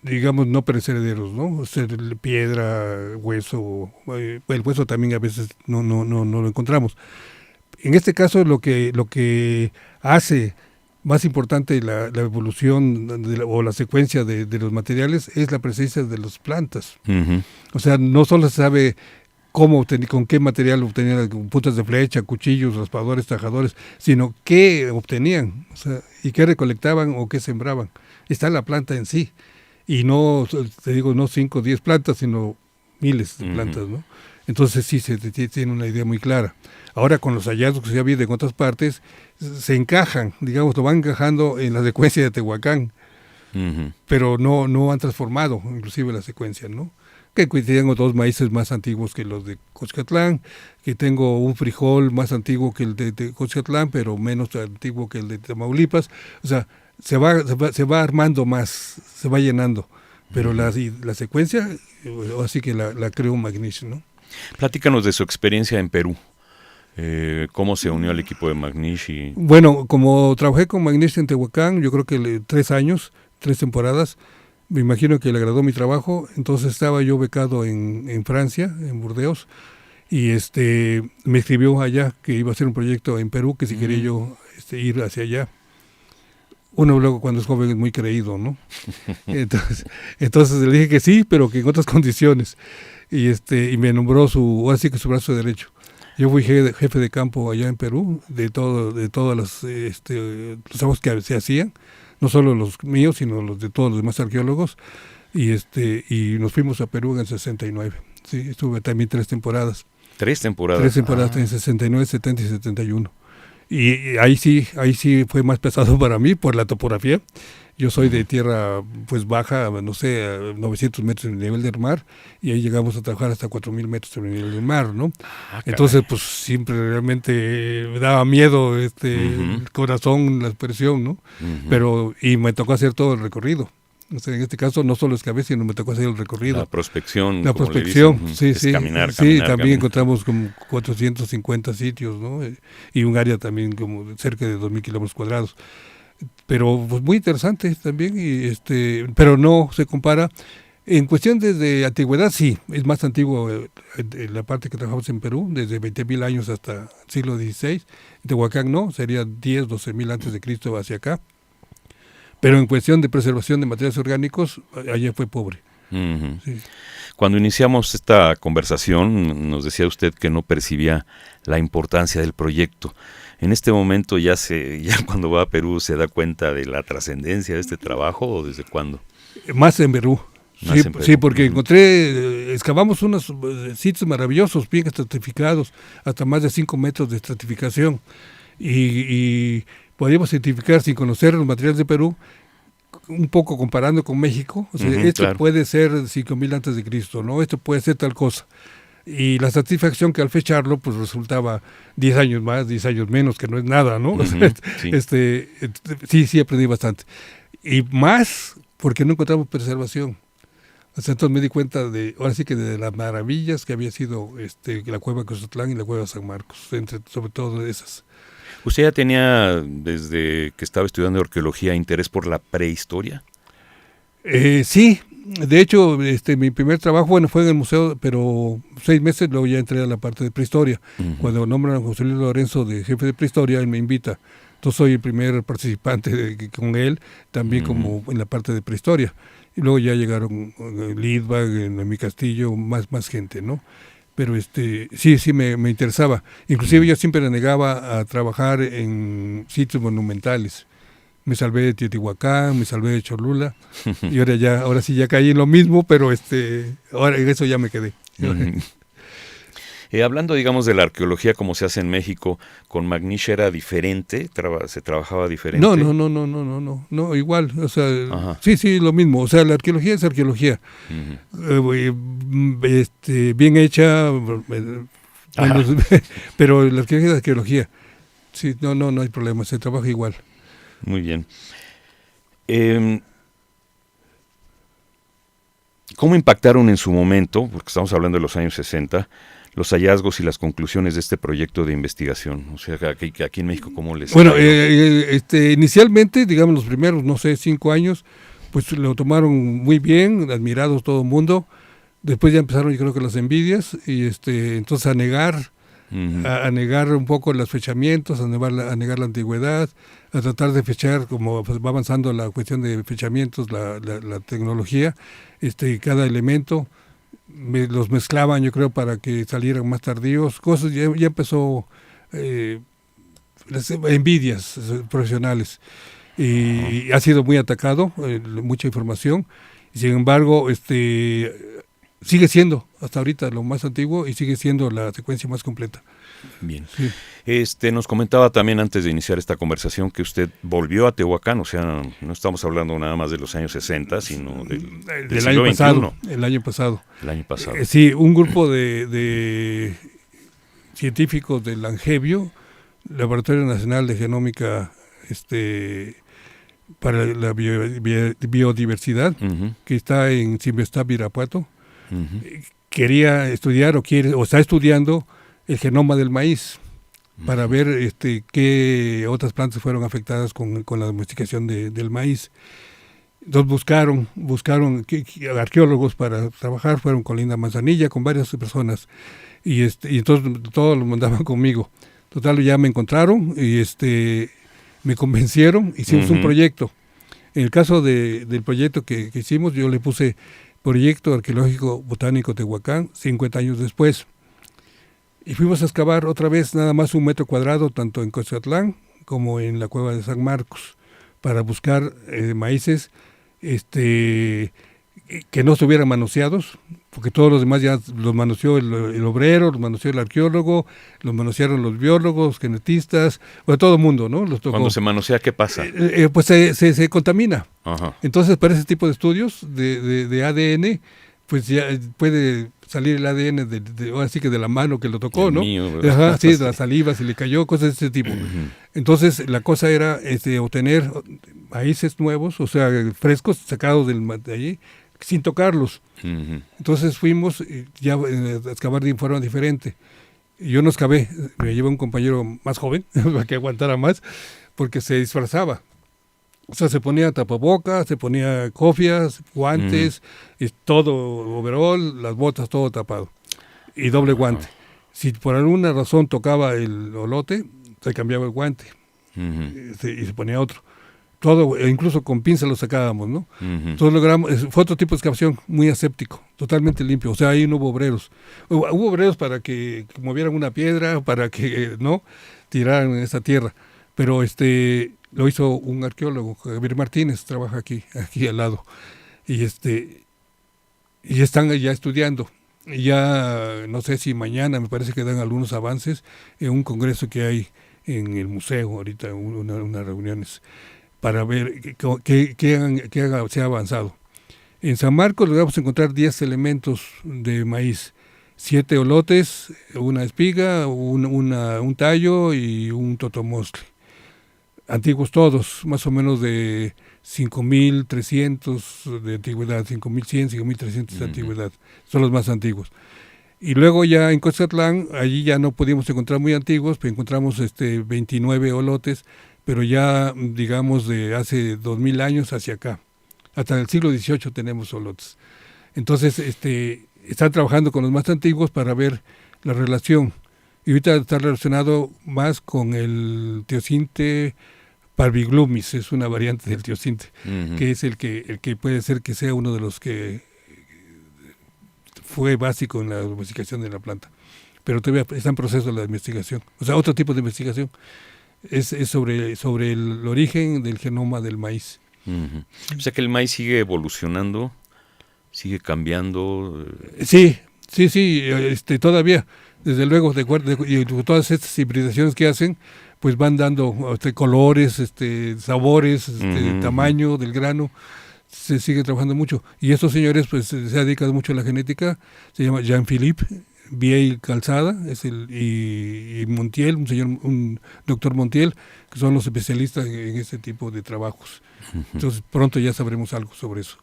digamos, no perecederos, ¿no? O sea, piedra, hueso, el hueso también a veces no lo encontramos. En este caso lo que hace más importante la evolución o la secuencia de los materiales es la presencia de las plantas. Uh-huh. O sea, no solo se sabe con qué material obtenían, puntas de flecha, cuchillos, raspadores, tajadores, sino qué obtenían, o sea, y qué recolectaban o qué sembraban. Está la planta en sí, y no, te digo, no 5 o 10 plantas, sino miles de plantas, ¿no? Entonces sí, se tiene una idea muy clara. Ahora con los hallazgos que se ha habido en otras partes, se encajan, digamos, lo van encajando en la secuencia de Tehuacán, pero no han transformado inclusive la secuencia, ¿no? Que tengo 2 maíces más antiguos que los de Coscatlán, que tengo un frijol más antiguo que el de Coscatlán, pero menos antiguo que el de Tamaulipas. O sea, se va armando más, se va llenando, pero la secuencia, así que la creó Magnish, ¿no? Platícanos de su experiencia en Perú. ¿Cómo se unió al equipo de Magnish? Bueno, como trabajé con Magnish en Tehuacán, yo creo que 3 años, 3 temporadas, me imagino que le agradó mi trabajo. Entonces estaba yo becado en Francia, en Burdeos, y me escribió allá que iba a hacer un proyecto en Perú, que si quería yo ir hacia allá. Uno luego cuando es joven es muy creído, ¿no? Entonces le dije que sí, pero que en otras condiciones. Y me nombró así que su brazo derecho. Yo fui jefe de campo allá en Perú, de todos los trabajos que se hacían, no solo los míos, sino los de todos los demás arqueólogos, y nos fuimos a Perú en el 69. Sí, estuve también 3 temporadas. 3 temporadas. 3 temporadas en 69, 70 y 71. Y ahí sí fue más pesado para mí por la topografía. Yo soy de tierra pues baja, no sé, a 900 metros en el nivel del mar, y ahí llegamos a trabajar hasta 4,000 metros en el nivel del mar, ¿no? Entonces, pues siempre realmente me daba miedo el corazón, la expresión, ¿no? Y me tocó hacer todo el recorrido. O sea, en este caso no solo excavé, sino me tocó hacer el recorrido. La prospección. La prospección, sí. Caminar, también encontramos como 450 sitios, ¿no? Y un área también como cerca de 2,000 kilómetros cuadrados. Pero pues muy interesante también, pero no se compara. En cuestión de antigüedad, sí, es más antiguo en la parte que trabajamos en Perú, desde 20,000 años hasta el siglo XVI. Tehuacán no, sería 10, 12,000 antes de Cristo hacia acá. Pero en cuestión de preservación de materiales orgánicos, allá fue pobre. Sí. Cuando iniciamos esta conversación, nos decía usted que no percibía la importancia del proyecto. En este momento ya cuando va a Perú se da cuenta de la trascendencia de este trabajo, ¿o desde cuándo? Más en Perú. Sí, porque excavamos unos sitios maravillosos, bien estratificados, hasta más de 5 metros de estratificación. Y podíamos identificar, sin conocer los materiales de Perú, un poco comparando con México. O sea, esto puede ser 5,000 antes de Cristo, ¿no? Esto puede ser tal cosa. Y la satisfacción que al fecharlo, pues resultaba 10 años más, 10 años menos, que no es nada, ¿no? Sí, aprendí bastante. Y más porque no encontramos preservación. O sea, entonces me di cuenta ahora sí que de las maravillas que había sido la cueva de Cozotlán y la cueva de San Marcos, sobre todo de esas. ¿Usted ya tenía, desde que estaba estudiando arqueología, interés por la prehistoria? Sí, De hecho, mi primer trabajo, bueno, fue en el museo, pero 6 meses, luego ya entré a la parte de prehistoria. Cuando nombran a José Luis Lorenzo de jefe de prehistoria, él me invita. Entonces soy el primer participante con él, también como en la parte de prehistoria. Y luego ya llegaron Lidbach, en mi castillo, más gente, ¿no? Pero sí me interesaba. Inclusive yo siempre renegaba a trabajar en sitios monumentales. Me salvé de Teotihuacán, me salvé de Cholula, y ahora sí ya caí en lo mismo, pero ahora en eso ya me quedé. Hablando, digamos, de la arqueología como se hace en México, ¿con Magnish era diferente? ¿Se trabajaba diferente? No, igual, o sea, sí, lo mismo, o sea, la arqueología es arqueología, bien hecha, pero la arqueología es arqueología, sí, no hay problema, se trabaja igual. Muy bien. ¿Cómo impactaron en su momento, porque estamos hablando de los años 60, los hallazgos y las conclusiones de este proyecto de investigación? O sea, aquí en México, ¿cómo les... Bueno, inicialmente, digamos, los primeros, 5 años, pues lo tomaron muy bien, admirados todo el mundo. Después ya empezaron, yo creo que las envidias, y entonces a negar un poco los fechamientos, a negar la antigüedad, a tratar de fechar, como pues, va avanzando la cuestión de fechamientos, la tecnología, cada elemento, los mezclaban, yo creo, para que salieran más tardíos, cosas, ya empezó las envidias profesionales, y ha sido muy atacado, mucha información, y sin embargo, sigue siendo hasta ahorita lo más antiguo y sigue siendo la secuencia más completa. Bien. Sí. Nos comentaba también antes de iniciar esta conversación que usted volvió a Tehuacán, o sea, no estamos hablando nada más de los años 60, sino del año pasado, XXI. El año pasado. Sí, un grupo de científicos del Angevio, Laboratorio Nacional de Genómica para la biodiversidad, que está en Simvestab, Irapuato, quería estudiar o está estudiando el genoma del maíz para ver qué otras plantas fueron afectadas con la domesticación del maíz. Entonces buscaron arqueólogos para trabajar, fueron con Linda Manzanilla, con varias personas, y entonces todos lo mandaban conmigo. Total, ya me encontraron y me convencieron, hicimos un proyecto. En el caso del proyecto que hicimos, yo le puse Proyecto Arqueológico Botánico Tehuacán, 50 años después. Y fuimos a excavar otra vez nada más 1 metro cuadrado, tanto en Cozatlán como en la cueva de San Marcos, para buscar maíces que no estuvieran manoseados, porque todos los demás ya los manoseó el obrero, los manoseó el arqueólogo, los manosearon los biólogos, genetistas, todo el mundo, ¿no? Los tocó. Cuando se manosea, ¿qué pasa? Pues se contamina. Ajá. Entonces, para ese tipo de estudios de ADN, pues ya puede salir el ADN ahora sí que de la mano que lo tocó, ¿no? Sí, de la saliva, se le cayó, cosas de ese tipo. Entonces, la cosa era obtener maíces nuevos, o sea, frescos, sacados de allí, sin tocarlos. Entonces fuimos ya a excavar de forma diferente. Yo no excavé, me llevé un compañero más joven para que aguantara más, porque se disfrazaba. O sea, se ponía tapabocas, se ponía cofias, guantes, todo overol, las botas, todo tapado. Y doble guante. Si por alguna razón tocaba el olote, se cambiaba el guante y se ponía otro. Todo, incluso con pinza lo sacábamos, ¿no? Entonces logramos, fue otro tipo de excavación, muy aséptico, totalmente limpio. O sea, ahí no hubo obreros. Hubo obreros para que movieran una piedra, para que no tiraran en esa tierra. Pero lo hizo un arqueólogo, Javier Martínez, trabaja aquí al lado. Y están ya estudiando. Y ya no sé si mañana, me parece que dan algunos avances en un congreso que hay en el museo, ahorita unas reuniones, para ver qué se ha avanzado. En San Marcos logramos encontrar 10 elementos de maíz, 7 olotes, una espiga, un tallo y un totomostle. Antiguos todos, más o menos de 5.300 de antigüedad, 5.100, 5.300 de antigüedad, son los más antiguos. Y luego ya en Cozatlán, allí ya no pudimos encontrar muy antiguos, pero encontramos 29 olotes, pero ya digamos de hace 2.000 años hacia acá, hasta el siglo XVIII tenemos solotes. Entonces, están trabajando con los más antiguos para ver la relación. Y ahorita está relacionado más con el teosinte parviglumis, es una variante del teosinte, que es el que puede ser que sea uno de los que fue básico en la domesticación de la planta. Pero todavía está en proceso la investigación. O sea, otro tipo de investigación es sobre el origen del genoma del maíz. O sea que el maíz sigue evolucionando, sigue cambiando. Sí, todavía. Desde luego, y todas estas hibridaciones que hacen, pues van dando colores, sabores, tamaño del grano. Se sigue trabajando mucho. Y estos señores, pues, se dedican mucho a la genética. Se llama Jean-Philippe Biel Calzada, y Montiel, un doctor Montiel, que son los especialistas en este tipo de trabajos. Entonces, pronto ya sabremos algo sobre eso.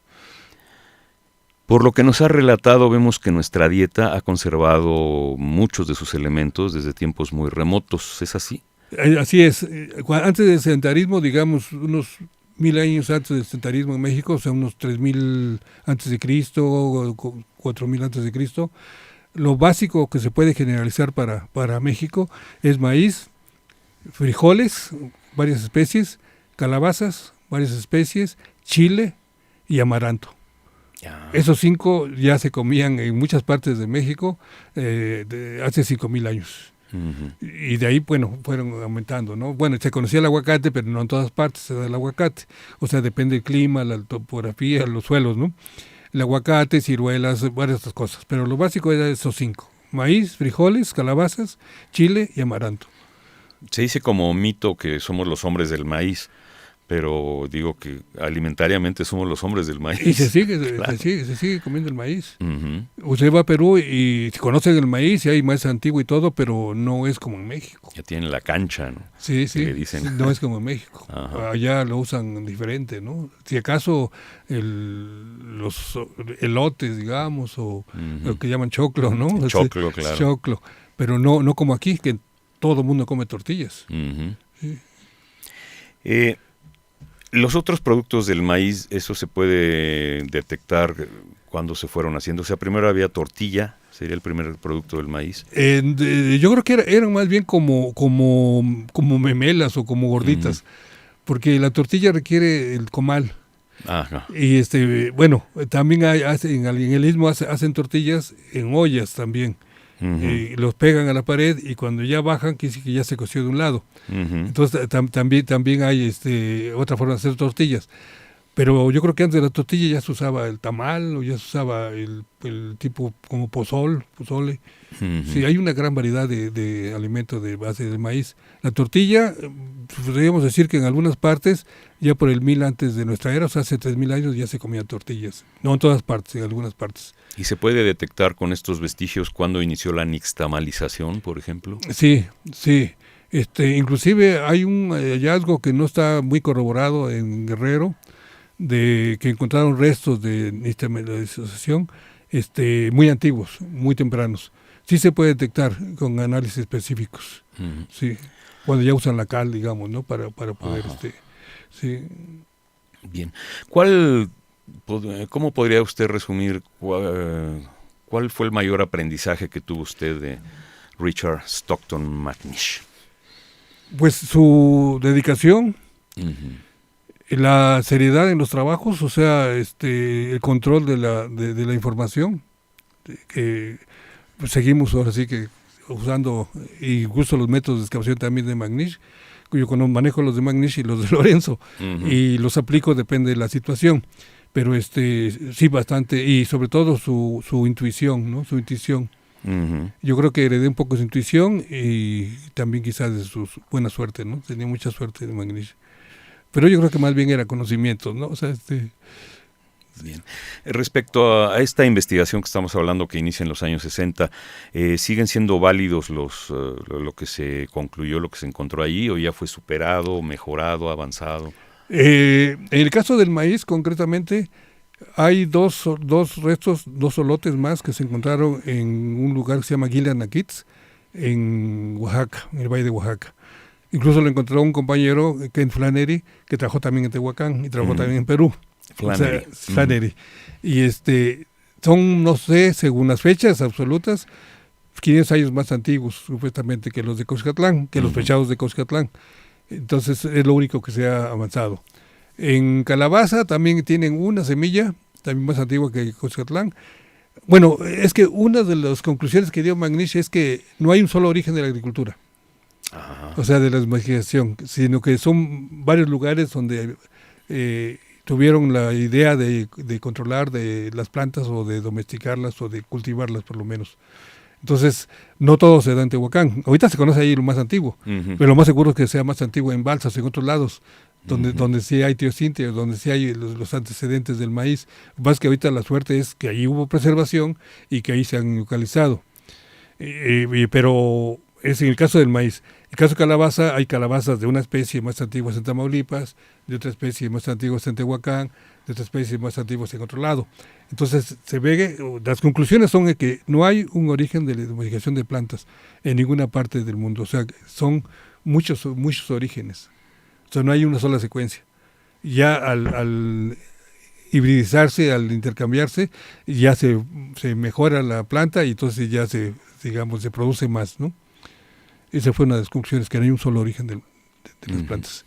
Por lo que nos ha relatado, vemos que nuestra dieta ha conservado muchos de sus elementos desde tiempos muy remotos. ¿Es así? Así es. Antes del sedentarismo, digamos, unos 1000 años antes del sedentarismo en México, o sea, unos 3000 antes de Cristo, 4000 antes de Cristo, lo básico que se puede generalizar para México es maíz, frijoles, varias especies, calabazas, varias especies, chile y amaranto. Esos 5 ya se comían en muchas partes de México hace 5000 años. Y de ahí, bueno, fueron aumentando, ¿no? Bueno, se conocía el aguacate, pero no en todas partes se da el aguacate. O sea, depende del clima, la topografía, los suelos, ¿no? El aguacate, ciruelas, varias otras cosas. Pero lo básico era esos 5. Maíz, frijoles, calabazas, chile y amaranto. Se dice como mito que somos los hombres del maíz, pero digo que alimentariamente somos los hombres del maíz. Y se sigue comiendo el maíz. Usted va a Perú y conocen el maíz, y hay maíz antiguo y todo, pero no es como en México. Ya tienen la cancha, ¿no? Sí, le dicen. no es como en México. Ajá. Allá lo usan diferente, ¿no? Si acaso los elotes, digamos, o lo que llaman choclo, ¿no? El choclo, claro. Choclo, pero no como aquí, que todo el mundo come tortillas. Sí. Los otros productos del maíz, eso se puede detectar cuando se fueron haciendo. O sea, primero había tortilla, sería el primer producto del maíz. Yo creo que eran más bien como memelas o como gorditas, porque la tortilla requiere el comal. Ajá. Y bueno, también en el Istmo hacen tortillas en ollas también. Los pegan a la pared y cuando ya bajan, quiere decir que ya se coció de un lado. Entonces también hay otra forma de hacer tortillas. Pero yo creo que antes de la tortilla ya se usaba el tamal, o ya se usaba el tipo como pozole. Sí, hay una gran variedad de alimentos de base de maíz. La tortilla, podríamos decir que en algunas partes, ya por el 1000 antes de nuestra era, o sea, hace 3000 años ya se comían tortillas. No en todas partes, en algunas partes. ¿Y se puede detectar con estos vestigios cuándo inició la nixtamalización, por ejemplo? Sí. Inclusive hay un hallazgo que no está muy corroborado en Guerrero, de que encontraron restos de nixtamalización muy antiguos, muy tempranos. Sí se puede detectar con análisis específicos. Sí, cuando ya usan la cal, digamos, ¿no? Para poder sí. Bien. ¿Cómo podría usted resumir cuál fue el mayor aprendizaje que tuvo usted de Richard Stockton McNish? Pues su dedicación, la seriedad en los trabajos, o sea, el control de la información, que pues, seguimos ahora sí que usando incluso los métodos de excavación también de McNish. Yo manejo los de McNish y los de Lorenzo, y los aplico depende de la situación. Pero sí, bastante, y sobre todo su intuición, ¿no? Su intuición. Yo creo que heredé un poco su intuición y también quizás de su buena suerte, ¿no? Tenía mucha suerte de McNish. Pero yo creo que más bien era conocimiento, ¿no? O sea, Bien. Respecto a esta investigación que estamos hablando que inicia en los años 60, ¿siguen siendo válidos lo que se concluyó, lo que se encontró allí, o ya fue superado, mejorado, avanzado? En el caso del maíz, concretamente, hay dos restos, 2 solotes más que se encontraron en un lugar que se llama Guilanaquitz, en Oaxaca, en el Valle de Oaxaca. Incluso lo encontró un compañero, Ken Flannery, que trabajó también en Tehuacán y trabajó también en Perú. Flannery. O sea, Flannery. Y son, no sé, según las fechas absolutas, 500 años más antiguos, supuestamente, que los de Cuscatlán, que los fechados de Cuscatlán. Entonces, es lo único que se ha avanzado. En Calabaza también tienen una semilla, también más antigua que Cuscatlán. Bueno, es que una de las conclusiones que dio Magnish es que no hay un solo origen de la agricultura, o sea, de la domesticación, sino que son varios lugares donde tuvieron la idea de controlar de las plantas o de domesticarlas o de cultivarlas por lo menos. Entonces, no todo se da en Tehuacán. Ahorita se conoce ahí lo más antiguo, pero lo más seguro es que sea más antiguo en Balsas, en otros lados, donde sí hay teocintia, donde sí hay los antecedentes del maíz. Lo que pasa es que ahorita la suerte es que ahí hubo preservación y que ahí se han localizado. Pero es en el caso del maíz. En el caso de calabaza, hay calabazas de una especie más antiguas en Tamaulipas, de otra especie más antiguas en Tehuacán, de otra especie más antiguas en otro lado. Entonces, se ve que las conclusiones son de que no hay un origen de la domesticación de plantas en ninguna parte del mundo. O sea, son muchos orígenes. O sea, no hay una sola secuencia. Ya al hibridizarse, al intercambiarse, ya se mejora la planta y entonces ya se produce más, ¿no? Esa fue una de las conclusiones, que no hay un solo origen de las plantas.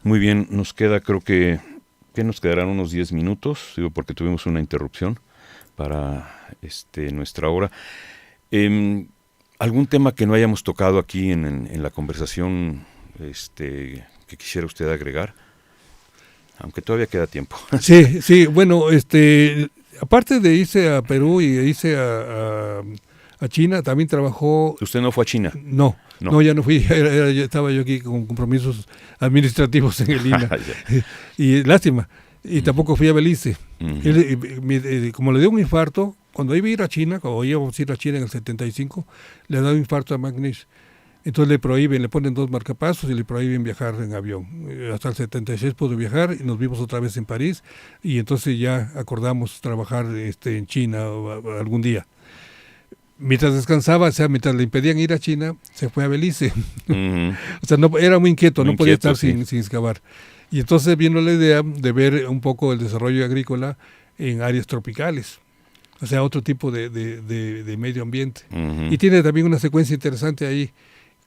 Muy bien, nos queda, creo que nos quedarán unos 10 minutos, digo, porque tuvimos una interrupción para nuestra hora. ¿Algún tema que no hayamos tocado aquí en la conversación que quisiera usted agregar? Aunque todavía queda tiempo. Sí, bueno, aparte de irse a Perú y irse a China, también trabajó... ¿Usted no fue a China? No, ya no fui, estaba yo aquí con compromisos administrativos en el INA, y lástima, y tampoco fui a Belice. Como le dio un infarto, cuando iba a ir a China, cuando íbamos a ir a China en el 75, le da un infarto a Magnish. Entonces le ponen 2 marcapasos y le prohíben viajar en avión. Hasta el 76 pudo viajar y nos vimos otra vez en París, y entonces ya acordamos trabajar en China algún día. Mientras descansaba, o sea, mientras le impedían ir a China, se fue a Belice. O sea, no, era muy inquieto, no podía estar sin excavar. Y entonces vino la idea de ver un poco el desarrollo agrícola en áreas tropicales, o sea, otro tipo de medio ambiente. Y tiene también una secuencia interesante ahí,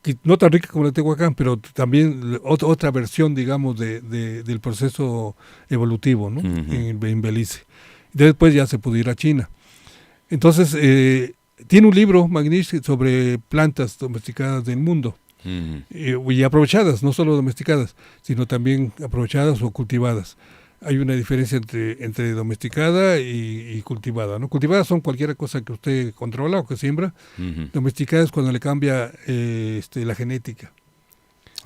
que no tan rica como la de Tehuacán, pero también otra versión, digamos, del proceso evolutivo, ¿no? En Belice. Después ya se pudo ir a China. Entonces, tiene un libro, Magnish, sobre plantas domesticadas del mundo, y aprovechadas, no solo domesticadas, sino también aprovechadas o cultivadas. Hay una diferencia entre domesticada y cultivada, ¿no? Cultivadas son cualquier cosa que usted controla o que siembra. Domesticada es cuando le cambia la genética.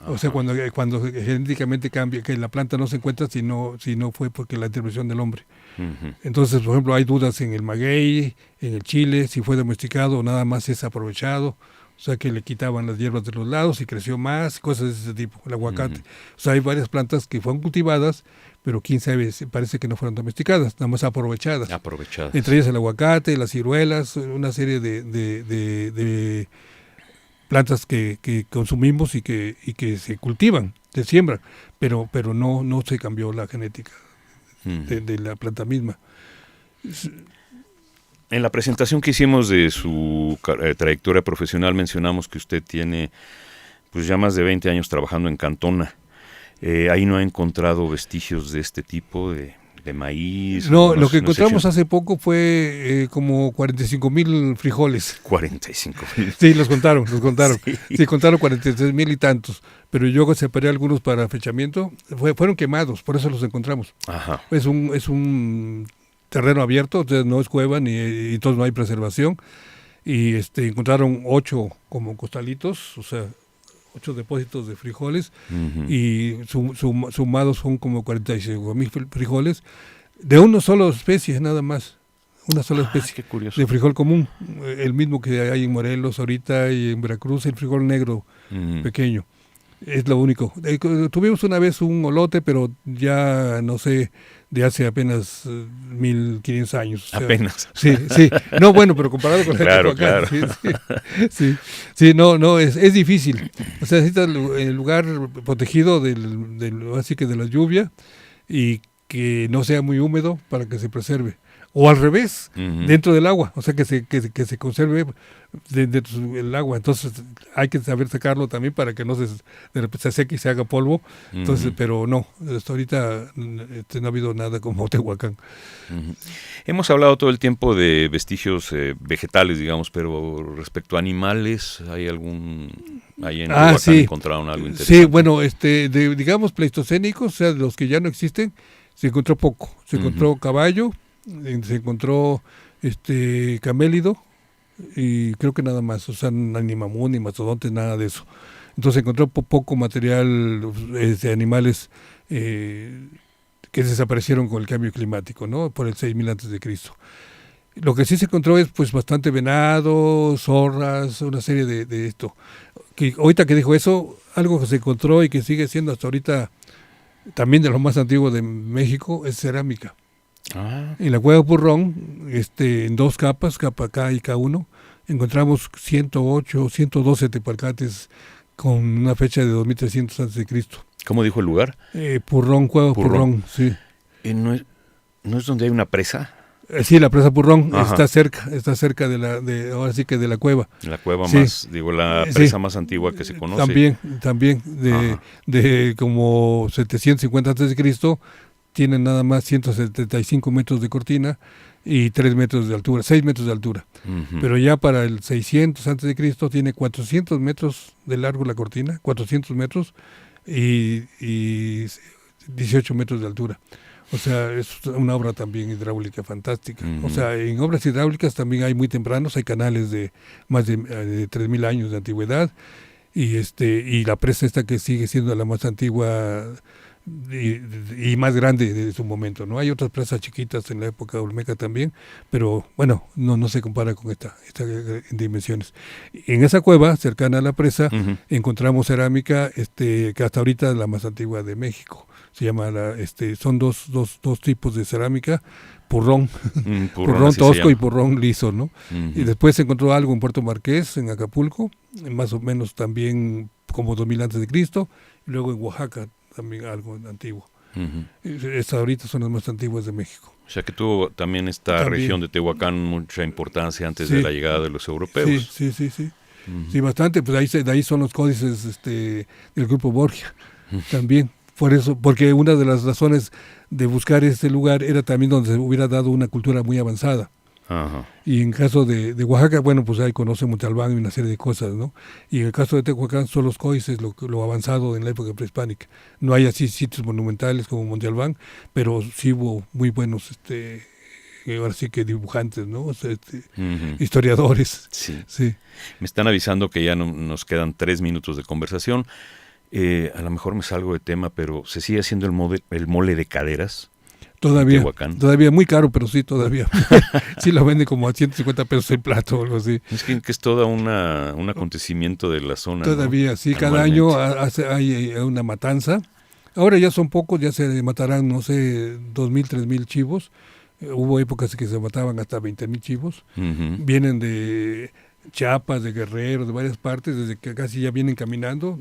O sea, cuando genéticamente cambia, que la planta no se encuentra si no fue porque la intervención del hombre. Entonces, por ejemplo, hay dudas en el maguey, en el chile, si fue domesticado o nada más es aprovechado. O sea, que le quitaban las hierbas de los lados y creció más, cosas de ese tipo, el aguacate. O sea, hay varias plantas que fueron cultivadas, pero quién sabe, parece que no fueron domesticadas, nada más aprovechadas. Entre ellas el aguacate, las ciruelas, una serie de plantas que consumimos y que se cultivan, se siembran, pero no se cambió la genética de la planta misma. En la presentación que hicimos de su trayectoria profesional mencionamos que usted tiene pues ya más de 20 años trabajando en Cantona. Ahí no ha encontrado vestigios de este tipo de maíz. No, lo que encontramos hace poco fue como 45,000 frijoles. 45,000. Sí, los contaron. Sí, contaron 43,000 y tantos, pero yo separé algunos para fechamiento. Fueron quemados, por eso los encontramos. Ajá. Es un terreno abierto, entonces no es cueva y entonces no hay preservación. Y encontraron 8 como costalitos, o sea, 8 depósitos de frijoles, y sumados son como 45,000 frijoles de una sola especie, nada más. Una sola especie de frijol común, el mismo que hay en Morelos ahorita y en Veracruz, el frijol negro pequeño. Es lo único. Tuvimos una vez un olote, pero ya no sé, de hace apenas 1,500 años. O sea, apenas. Sí. No, bueno, pero comparado con claro. Sí, no, es difícil. O sea, necesitas el lugar protegido así que de la lluvia, y que no sea muy húmedo para que se preserve. O al revés, dentro del agua, o sea, que se conserve dentro del agua. Entonces hay que saber sacarlo también para que no de repente se seque y se haga polvo. Entonces, pero no, hasta ahorita no ha habido nada como Tehuacán. Hemos hablado todo el tiempo de vestigios vegetales, digamos, pero respecto a animales, ¿hay ahí en Tehuacán encontraron algo interesante? Sí, bueno, digamos pleistocénicos, o sea, de los que ya no existen, se encontró poco. Se encontró caballo, se encontró camélido y creo que nada más, o sea, ni mamut, ni mastodontes, nada de eso. Entonces se encontró poco material de animales que desaparecieron con el cambio climático, ¿no? Por el 6000 antes de Cristo. Lo que sí se encontró es pues bastante venado, zorras, una serie de esto. Que ahorita que dijo eso, algo que se encontró y que sigue siendo hasta ahorita también de lo más antiguo de México es cerámica. En la cueva Purrón, en 2 capas, capa K y K1, encontramos 108, 112 tepalcates con una fecha de 2300 a.C. ¿Cómo dijo el lugar? Cueva Purrón, sí. ¿No es donde hay una presa? Sí, la presa Purrón está cerca ahora sí que de la cueva. La cueva más, la presa más antigua que se conoce. También, de como 750 a.C., tienen nada más 175 metros de cortina y 3 metros de altura, 6 metros de altura. Pero ya para el 600 a.C. tiene 400 metros de largo la cortina, 400 metros y 18 metros de altura. O sea, es una obra también hidráulica fantástica. O sea, en obras hidráulicas también hay muy tempranos, hay canales de más de 3.000 años de antigüedad y la presa esta que sigue siendo la más antigua y más grande de su momento, ¿no? Hay otras presas chiquitas en la época olmeca también, pero bueno, no se compara con esta en dimensiones. En esa cueva, cercana a la presa, encontramos cerámica que hasta ahorita es la más antigua de México. Se llama son dos tipos de cerámica, purrón tosco y purrón liso, ¿no? Y después se encontró algo en Puerto Marqués, en Acapulco, más o menos también como 2000 antes de Cristo, y luego en Oaxaca también algo antiguo. Estas ahorita son las más antiguas de México. O sea que tuvo también esta región de Tehuacán mucha importancia antes de la llegada de los europeos. Sí. Sí, bastante, pues de ahí son los códices del grupo Borgia, también. Por eso, porque una de las razones de buscar este lugar era también donde se hubiera dado una cultura muy avanzada. Y en caso de Oaxaca, bueno, pues ahí conoce Monte Albán y una serie de cosas, ¿no? Y en el caso de Tehuacán son los códices, lo avanzado en la época prehispánica. No hay así sitios monumentales como Monte Albán, pero sí hubo muy buenos, ahora sí que dibujantes, ¿no? O sea, historiadores. Sí. Me están avisando que ya nos quedan 3 minutos de conversación. A lo mejor me salgo de tema, pero ¿se sigue haciendo el mole de caderas? Todavía muy caro, pero sí, todavía. Sí lo venden como a 150 pesos el plato o algo así. Es que es todo un acontecimiento de la zona. Todavía, ¿no? Sí, cada año hay una matanza. Ahora ya son pocos, ya se matarán, no sé, 2,000, 3,000 chivos. Hubo épocas que se mataban hasta 20,000 chivos. Vienen de Chiapas, de Guerrero, de varias partes, desde que casi ya vienen caminando,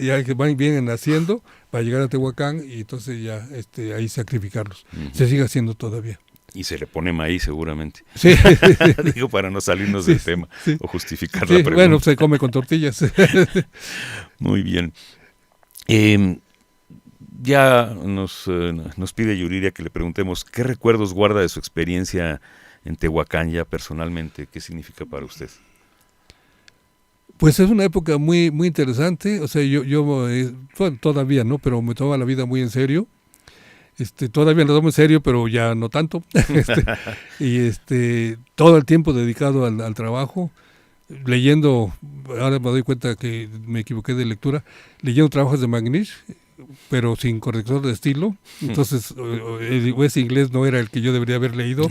ya que vienen haciendo para llegar a Tehuacán y entonces ya ahí sacrificarlos. Se sigue haciendo todavía. Y se le pone maíz seguramente. Sí. Digo, para no salirnos del tema o justificar la pregunta. Bueno, se come con tortillas. Muy bien. Ya nos pide Yuriria que le preguntemos qué recuerdos guarda de su experiencia en Tehuacán ya personalmente. ¿Qué significa para usted? Pues es una época muy muy interesante, o sea, yo bueno, todavía no, pero me tomo la vida muy en serio. Todavía lo tomo en serio, pero ya no tanto. Y todo el tiempo dedicado al trabajo, leyendo, ahora me doy cuenta que me equivoqué de lectura, leyendo trabajos de Magnish, pero sin corrector de estilo. Entonces ese inglés no era el que yo debería haber leído.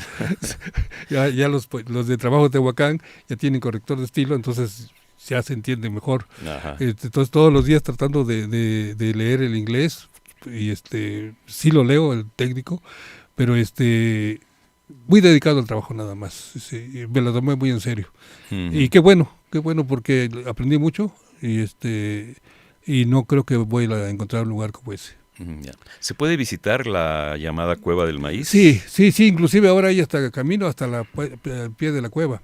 ya los de trabajo de Tehuacán ya tienen corrector de estilo, entonces ya se entiende mejor. Entonces todos los días tratando de leer el inglés, y sí lo leo, el técnico, pero muy dedicado al trabajo nada más. Sí, me lo tomé muy en serio. Y qué bueno porque aprendí mucho y no creo que voy a encontrar un lugar como ese. Ya. ¿Se puede visitar la llamada Cueva del Maíz? Sí, inclusive ahora hay hasta camino hasta el pie de la cueva.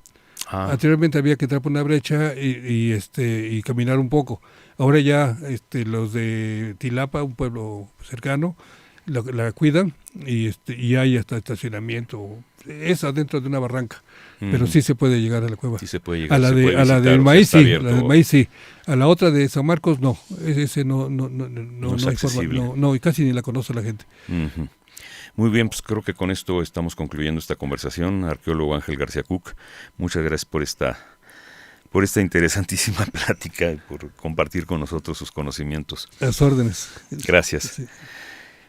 Anteriormente había que entrar por una brecha y caminar un poco. Ahora ya los de Tilapa, un pueblo cercano, la cuidan y hay hasta estacionamiento. Es adentro de una barranca, pero sí se puede llegar a la cueva. Sí se puede llegar. A la del Maíz sí, a la otra de San Marcos no. Ese no es hay forma, no, y casi ni la conoce la gente. Uh-huh. Muy bien, pues creo que con esto estamos concluyendo esta conversación. Arqueólogo Ángel García Cook, muchas gracias por esta interesantísima plática y por compartir con nosotros sus conocimientos. Las órdenes. Gracias. Sí.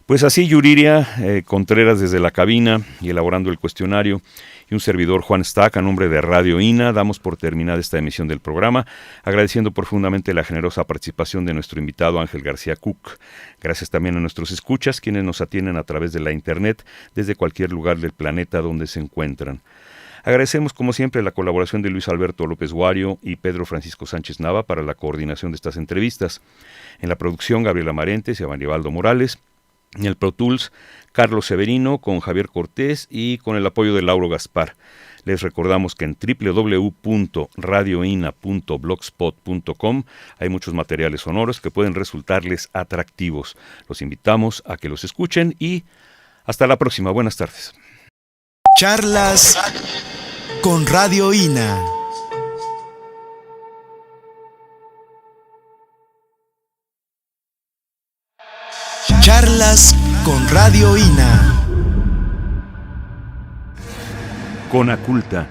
Pues así, Yuriria Contreras desde la cabina y elaborando el cuestionario, y un servidor, Juan Stack, a nombre de Radio INA, damos por terminada esta emisión del programa, agradeciendo profundamente la generosa participación de nuestro invitado Ángel García Cook. Gracias también a nuestros escuchas, quienes nos atienden a través de la Internet desde cualquier lugar del planeta donde se encuentran. Agradecemos, como siempre, la colaboración de Luis Alberto López Guario y Pedro Francisco Sánchez Nava para la coordinación de estas entrevistas. En la producción, Gabriela Marentes y Abanibaldo Morales. En el Pro Tools, Carlos Severino con Javier Cortés y con el apoyo de Lauro Gaspar. Les recordamos que en www.radioina.blogspot.com hay muchos materiales sonoros que pueden resultarles atractivos. Los invitamos a que los escuchen y hasta la próxima. Buenas tardes. Charlas con Radio INA. Charlas con Radio INA. Conaculta,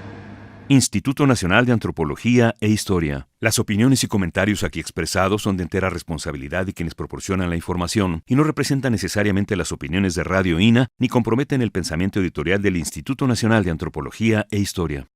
Instituto Nacional de Antropología e Historia. Las opiniones y comentarios aquí expresados son de entera responsabilidad de quienes proporcionan la información y no representan necesariamente las opiniones de Radio INA ni comprometen el pensamiento editorial del Instituto Nacional de Antropología e Historia.